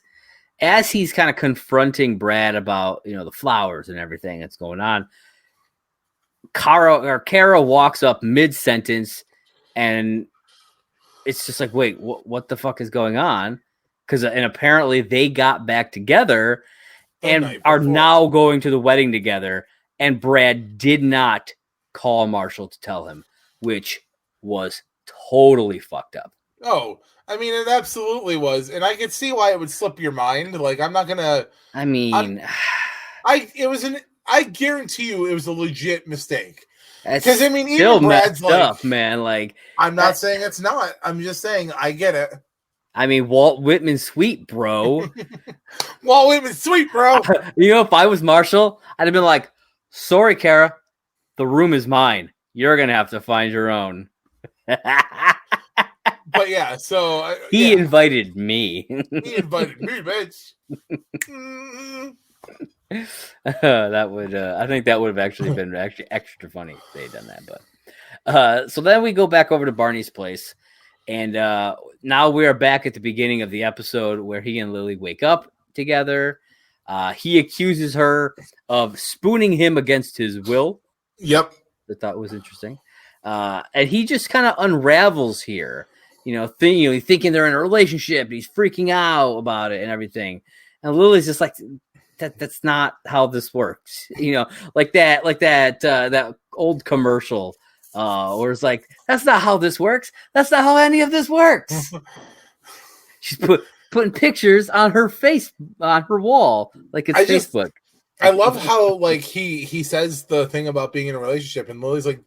kind of confronting Brad about, you know, the flowers and everything that's going on, Kara walks up mid-sentence, and it's just like, wait, what the fuck is going on? And apparently they got back together and are now going to the wedding together, and Brad did not call Marshall to tell him, which was totally fucked up. Oh, I mean, it absolutely was. And I could see why it would slip your mind. Like, I'm not going to... I mean... I guarantee you it was a legit mistake. Because, I mean, even Brad's like... up, man. Like, I'm not saying it's not. I'm just saying I get it. I mean, Walt Whitman's sweet, bro. Walt Whitman's sweet, bro. You know, if I was Marshall, I'd have been like, "Sorry, Kara, the room is mine. You're going to have to find your own." But yeah, so... He invited me. He invited me, bitch. That would... I think that would have actually been extra funny if they had done that. But so then we go back over to Barney's place. And now we are back at the beginning of the episode where he and Lily wake up together. He accuses her of spooning him against his will. Yep. I thought was interesting. And he just kind of unravels here, thinking they're in a relationship. He's freaking out about it and everything. And Lily's just like, that's not how this works. Like that old commercial where it's like, that's not how this works. That's not how any of this works. She's putting pictures on her wall, like it's Facebook. I love how like he says the thing about being in a relationship, and Lily's like,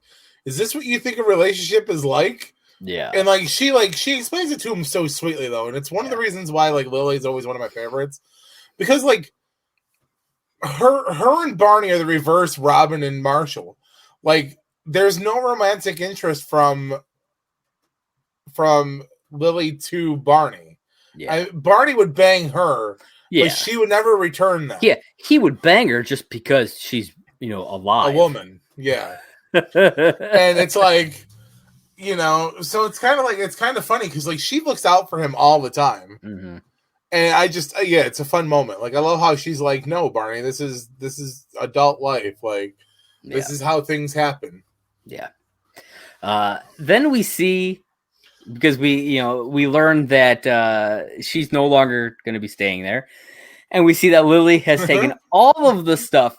is this what you think a relationship is like? Yeah. And like she explains it to him so sweetly though, and it's one of the reasons why like Lily's always one of my favorites. Because like her and Barney are the reverse Robin and Marshall. Like there's no romantic interest from Lily to Barney. Yeah. Barney would bang her, but she would never return that. Yeah, he would bang her just because she's, alive. A woman. Yeah. And it's like, so it's kind of funny because like she looks out for him all the time. Mm-hmm. And I just, it's a fun moment. Like, I love how she's like, no, Barney, this is adult life. Like, this is how things happen. Yeah. Then we see, because we learned that she's no longer going to be staying there. And we see that Lily has taken all of the stuff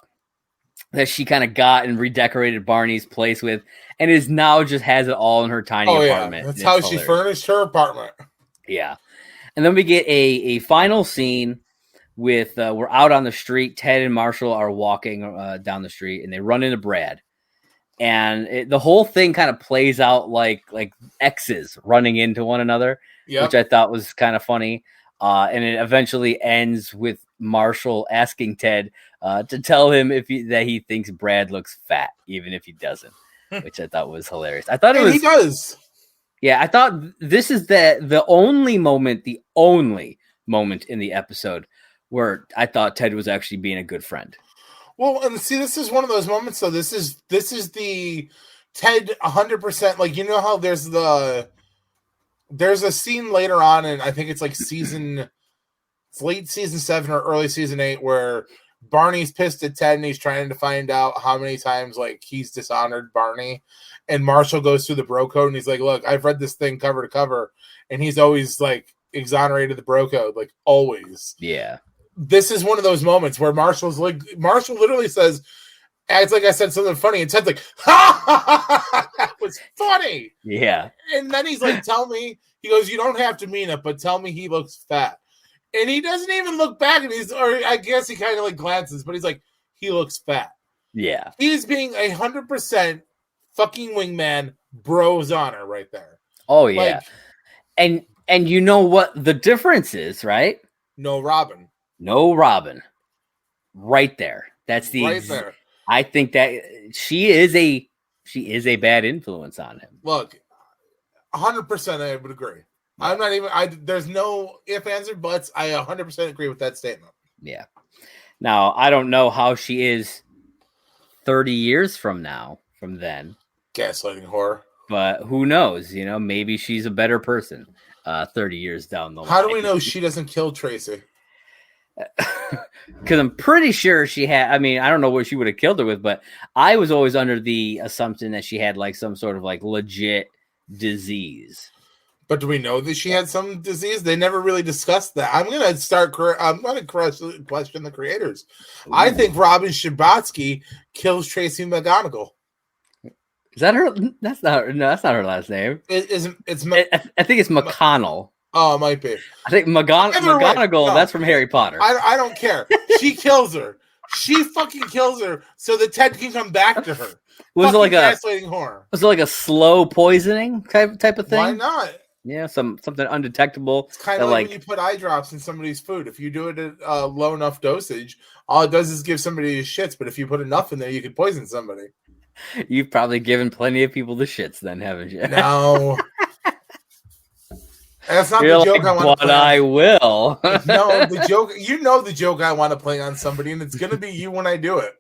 that she kind of got and redecorated Barney's place with, and is now just has it all in her tiny apartment. That's how she furnished her apartment. Yeah. And then we get a final scene with we're out on the street. Ted and Marshall are walking down the street, and they run into Brad. And the whole thing kind of plays out like exes running into one another, which I thought was kind of funny. And it eventually ends with Marshall asking Ted to tell him that he thinks Brad looks fat, even if he doesn't, which I thought was hilarious. I thought it was. He does. Yeah, I thought this is the only moment in the episode where I thought Ted was actually being a good friend. Well, and see, this is one of those moments. So this is the Ted 100%. Like, how there's a scene later on, and I think it's like it's late season 7 or early season 8, where Barney's pissed at Ted and he's trying to find out how many times like he's dishonored Barney. And Marshall goes through the bro code and he's like, look, I've read this thing cover to cover. And he's always like exonerated the bro code, like always. Yeah. This is one of those moments where Marshall literally says, acts like I said something funny. And Ted's like, ha ha ha, that was funny. Yeah. And then he's like, he goes, you don't have to mean it, but tell me he looks fat. And he doesn't even look back and or I guess he kind of like glances, but he's like, he looks fat. Yeah. He's being 100% fucking wingman bros honor right there. Oh yeah. Like, and you know what the difference is, right? No Robin. Right there. That's the right there. I think that she is a bad influence on him. Look, 100% I would agree. I'm not even there's no ifs, ands, or buts. I 100% agree with that statement. Yeah. Now, I don't know how she is 30 years from then. Gaslighting horror. But who knows? Maybe she's a better person 30 years down the line. How do we know she doesn't kill Tracy? Because I'm pretty sure she had. I mean, I don't know what she would have killed her with, but I was always under the assumption that she had like some sort of like legit disease. But do we know that she had some disease? They never really discussed that. I'm going to question the creators. Ooh. I think Robin Scherbatsky kills Tracy McGonagall. Is that her? That's not her last name. I think it's McConnell. Oh, it might be. I think McGonagall, no. That's from Harry Potter. I don't care. She kills her. She fucking kills her so that Ted can come back to her. Was it like gaslighting horror? Was it like a slow poisoning type of thing? Why not? Yeah, something undetectable. It's kind of like when you put eye drops in somebody's food. If you do it at a low enough dosage, all it does is give somebody shits. But if you put enough in there, you could poison somebody. You've probably given plenty of people the shits, then, haven't you? No. That's not the joke I want to play. I will. No, the joke. The joke I want to play on somebody, and it's gonna be you when I do it.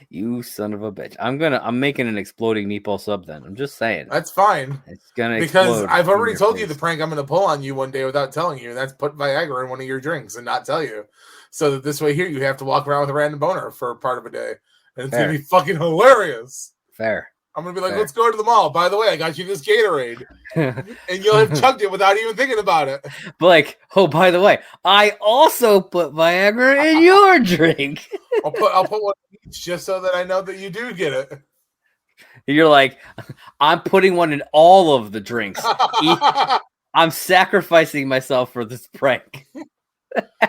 You son of a bitch! I'm making an exploding meatball sub. Then I'm just saying. That's fine. It's gonna because I've already told you the prank I'm gonna pull on you one day without telling you, and that's put Viagra in one of your drinks and not tell you, so that this way you have to walk around with a random boner for part of a day, and it's gonna be fucking hilarious. Fair. I'm going to be like, let's go to the mall. By the way, I got you this Gatorade. And you'll have chugged it without even thinking about it. But like, oh, by the way, I also put Viagra in your drink. I'll put one each just so that I know that you do get it. You're like, I'm putting one in all of the drinks. I'm sacrificing myself for this prank.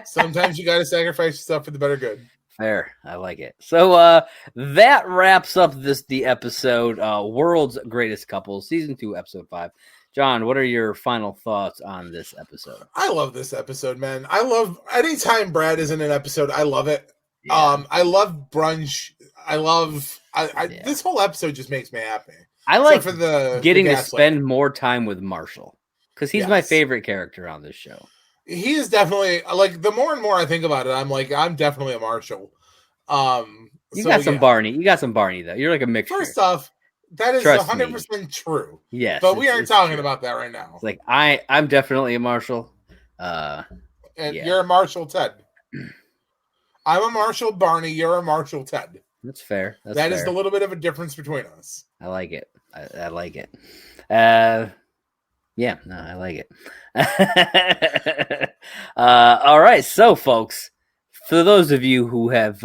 Sometimes you got to sacrifice yourself for the better good. Fair. I like it. So that wraps up the episode, World's Greatest Couple, Season 2, Episode 5. John, what are your final thoughts on this episode? I love this episode, man. I love anytime Brad is in an episode. I love it. Yeah. I love brunch. This whole episode just makes me happy. I like getting to spend more time with Marshall because he's my favorite character on this show. He is definitely, like, the more and more I think about it, I'm like, I'm definitely a Marshall. You got some Barney. You got some Barney, though. You're like a mixture. First off, that is 100% true. Yes. But we aren't talking about that right now. It's like, I'm definitely a Marshall. And you're a Marshall Ted. I'm a Marshall Barney. You're a Marshall Ted. That's fair. That is the little bit of a difference between us. I like it. I like it. I like it. All right. So, folks, for those of you who have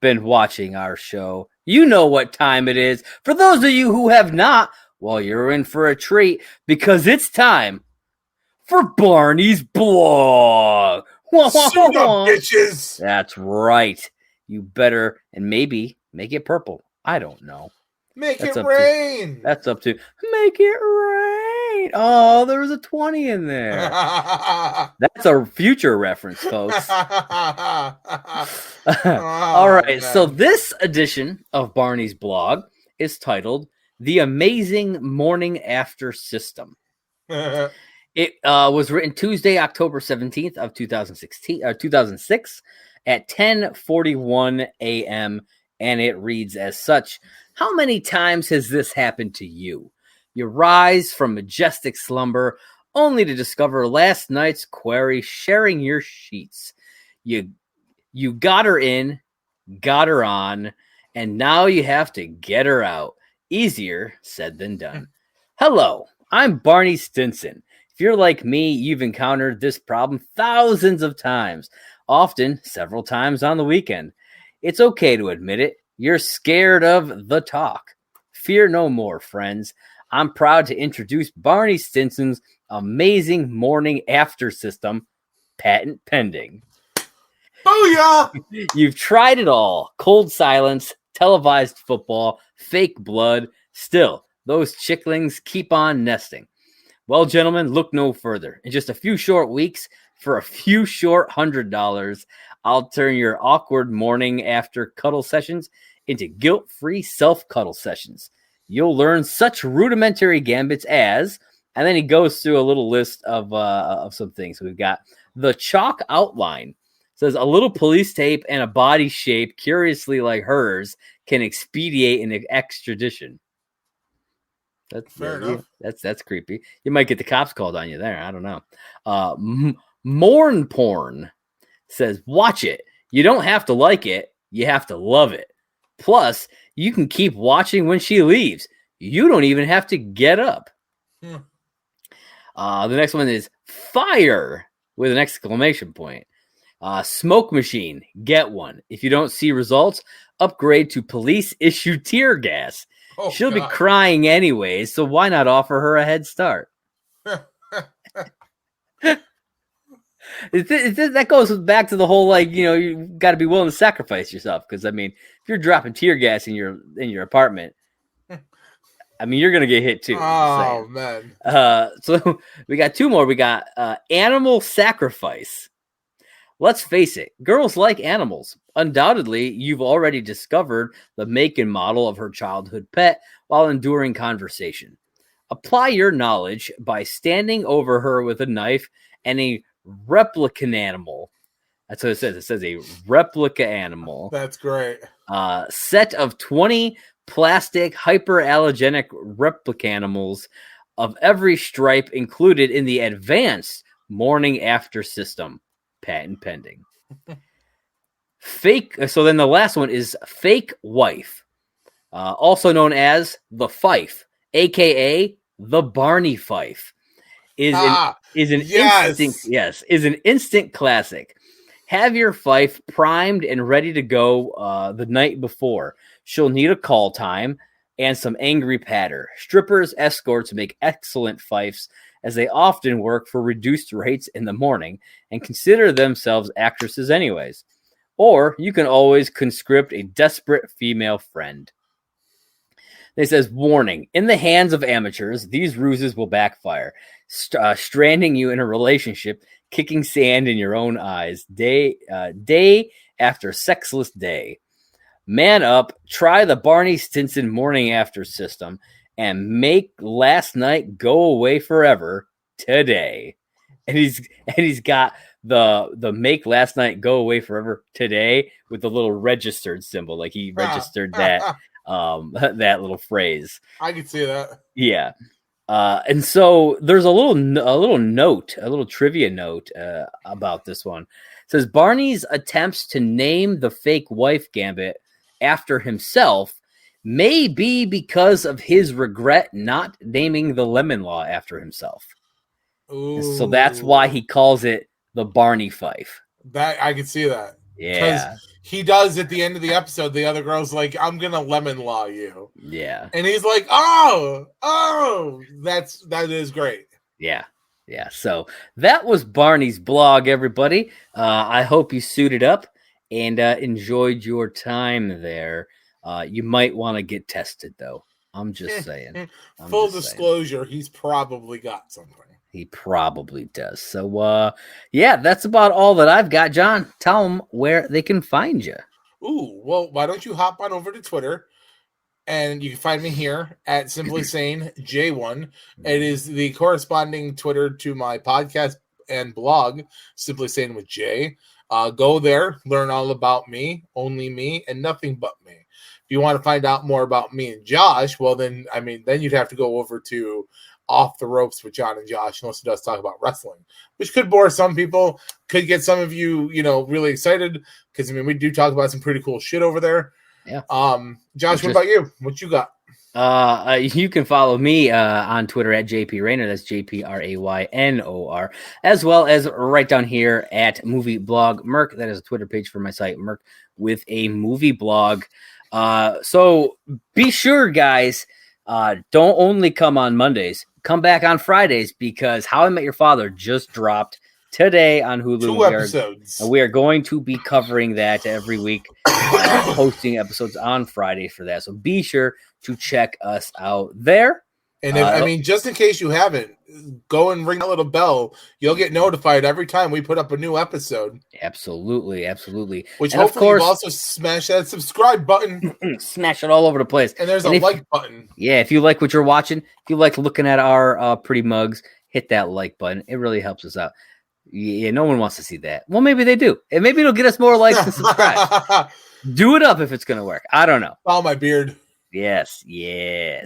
been watching our show, you know what time it is. For those of you who have not, well, you're in for a treat because it's time for Barney's blog. Suit up, bitches. That's right. You better, and maybe make it purple. I don't know. Make it rain. That's up to make it rain. Oh, there was a 20 in there. That's a future reference, folks. All right. Man. So this edition of Barney's blog is titled The Amazing Morning After System. It was written Tuesday, October 17th of 2006 at 10:41 a.m. And it reads as such. How many times has this happened to you? You rise from majestic slumber only to discover last night's query sharing your sheets. You got her in, got her on, and now you have to get her out. Easier said than done. Hello, I'm Barney Stinson. If you're like me, you've encountered this problem thousands of times, often several times on the weekend. It's okay to admit it. You're scared of the talk. Fear no more, friends. I'm proud to introduce Barney Stinson's amazing morning after system, patent pending. Oh, yeah! You've tried it all. Cold silence, televised football, fake blood. Still, those chicklings keep on nesting. Well, gentlemen, look no further. In just a few short weeks, for a few short $100, I'll turn your awkward morning after cuddle sessions into guilt-free self-cuddle sessions. You'll learn such rudimentary gambits as, and then he goes through a little list of some things. So we've got the chalk outline. It says a little police tape and a body shape curiously like hers can expedite an extradition. That's fair enough. That's creepy. You might get the cops called on you there. I don't know. Morn porn says, watch it. You don't have to like it. You have to love it. Plus, you can keep watching when she leaves. You don't even have to get up. The next one is fire with an exclamation point. Smoke machine. Get one. If you don't see results, upgrade to police issue tear gas. Oh, she'll be crying anyways, so why not offer her a head start? That goes back to the whole, like, you know, you got to be willing to sacrifice yourself. Because, I mean, if you're dropping tear gas in your apartment, I mean, you're going to get hit too. Oh, man. So we got two more. We got animal sacrifice. Let's face it, girls like animals. Undoubtedly, you've already discovered the make and model of her childhood pet while enduring conversation. Apply your knowledge by standing over her with a knife and a replica animal. That's what it says. It says a replica animal. That's great. Set of 20 plastic hyperallergenic replica animals of every stripe included in the advanced morning after system. Patent pending. Fake. So then the last one is fake wife. also known as the Fife, aka the Barney Fife, is an instant classic. Have your Fife primed and ready to go the night before. She'll need a call time and some angry patter. Strippers escorts make excellent Fifes, as they often work for reduced rates in the morning and consider themselves actresses anyways. Or you can always conscript a desperate female friend. It says, warning, in the hands of amateurs, these ruses will backfire, stranding you in a relationship, kicking sand in your own eyes, day after sexless day. Man up, try the Barney Stinson morning after system, and make last night go away forever today. And he's got the make last night go away forever today with the little registered symbol, like he registered that that little phrase. I can see that. Yeah. And so there's a little trivia note about this one. It says Barney's attempts to name the fake wife Gambit after himself may be because of his regret not naming the lemon law after himself. So that's why he calls it the Barney Fife. That I can see that. Yeah. He does at the end of the episode, the other girl's like, I'm gonna lemon law you. Yeah. And he's like, oh, that is great. Yeah. Yeah. So that was Barney's blog, everybody. I hope you suited up and enjoyed your time there. You might want to get tested, though. I'm just saying. Full disclosure, he's probably got something. He probably does. So, yeah, that's about all that I've got. John, tell them where they can find you. Ooh, well, why don't you hop on over to Twitter, and you can find me here at Simply Sane J1. It is the corresponding Twitter to my podcast and blog, Simply Sane with Jay. Go there, learn all about me, only me, and nothing but me. If you want to find out more about me and Josh, well, then you'd have to go over to Off the Ropes with John and Josh. He also does talk about wrestling, which could bore some people, could get some of you, really excited, because we do talk about some pretty cool shit over there. Yeah. Josh, what about you? What you got? You can follow me on Twitter at JP Raynor. That's JPRAYNOR, as well as right down here at Movie Blog Merc. That is a Twitter page for my site, Merc with a movie blog. So be sure, guys, don't only come on Mondays. Come back on Fridays, because How I Met Your Father just dropped today on Hulu. 2 episodes. We are going to be covering that every week, posting episodes on Friday for that. So be sure to check us out there. And if, just in case you haven't, go and ring that little bell. You'll get notified every time we put up a new episode. Absolutely. Which and hopefully, of course, you'll also smash that subscribe button. Smash it all over the place. And there's a like button. Yeah, if you like what you're watching, if you like looking at our pretty mugs, hit that like button. It really helps us out. Yeah, no one wants to see that. Well, maybe they do. And maybe it'll get us more likes and subscribe. Do it up if it's going to work. I don't know. Oh, my beard. Yes. You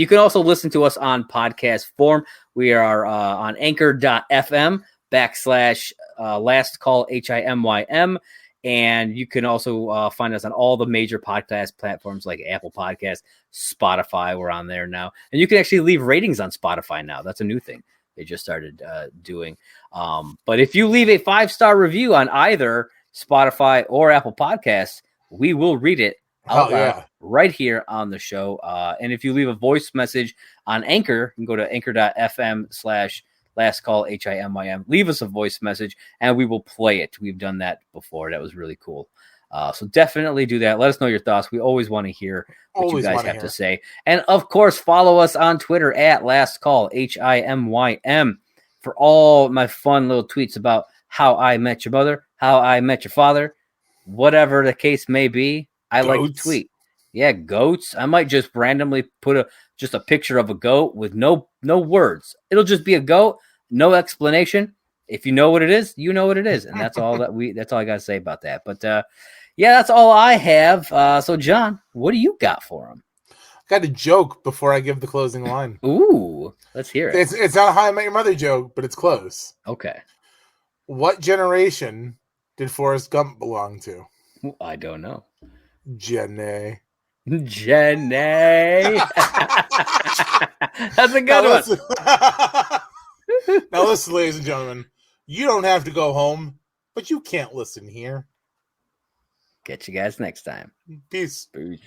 can also listen to us on podcast form. We are on anchor.fm /last call HIMYM. And you can also find us on all the major podcast platforms like Apple Podcasts, Spotify. We're on there now. And you can actually leave ratings on Spotify now. That's a new thing they just started doing. But if you leave a 5-star review on either Spotify or Apple Podcasts, we will read it right here on the show. And if you leave a voice message on Anchor, you can go to anchor.fm /last call HIMYM. Leave us a voice message and we will play it. We've done that before. That was really cool. So definitely do that. Let us know your thoughts. We always want to hear what you guys have to say. And of course, follow us on Twitter at last call HIMYM for all my fun little tweets about how I met your mother, how I met your father, whatever the case may be. I like to tweet. Yeah, goats. I might just randomly put just a picture of a goat with no words. It'll just be a goat, no explanation. If you know what it is, you know what it is, and that's all that's all I got to say about that. But yeah, that's all I have. So John, what do you got for him? I got a joke before I give the closing line. Ooh, let's hear it. It's not a How I Met Your Mother joke, but it's close. Okay. What generation did Forrest Gump belong to? I don't know. Jenny. Jenny. That's a good one. Now listen, ladies and gentlemen, you don't have to go home, but you can't listen here. Catch you guys next time. Peace. Peace.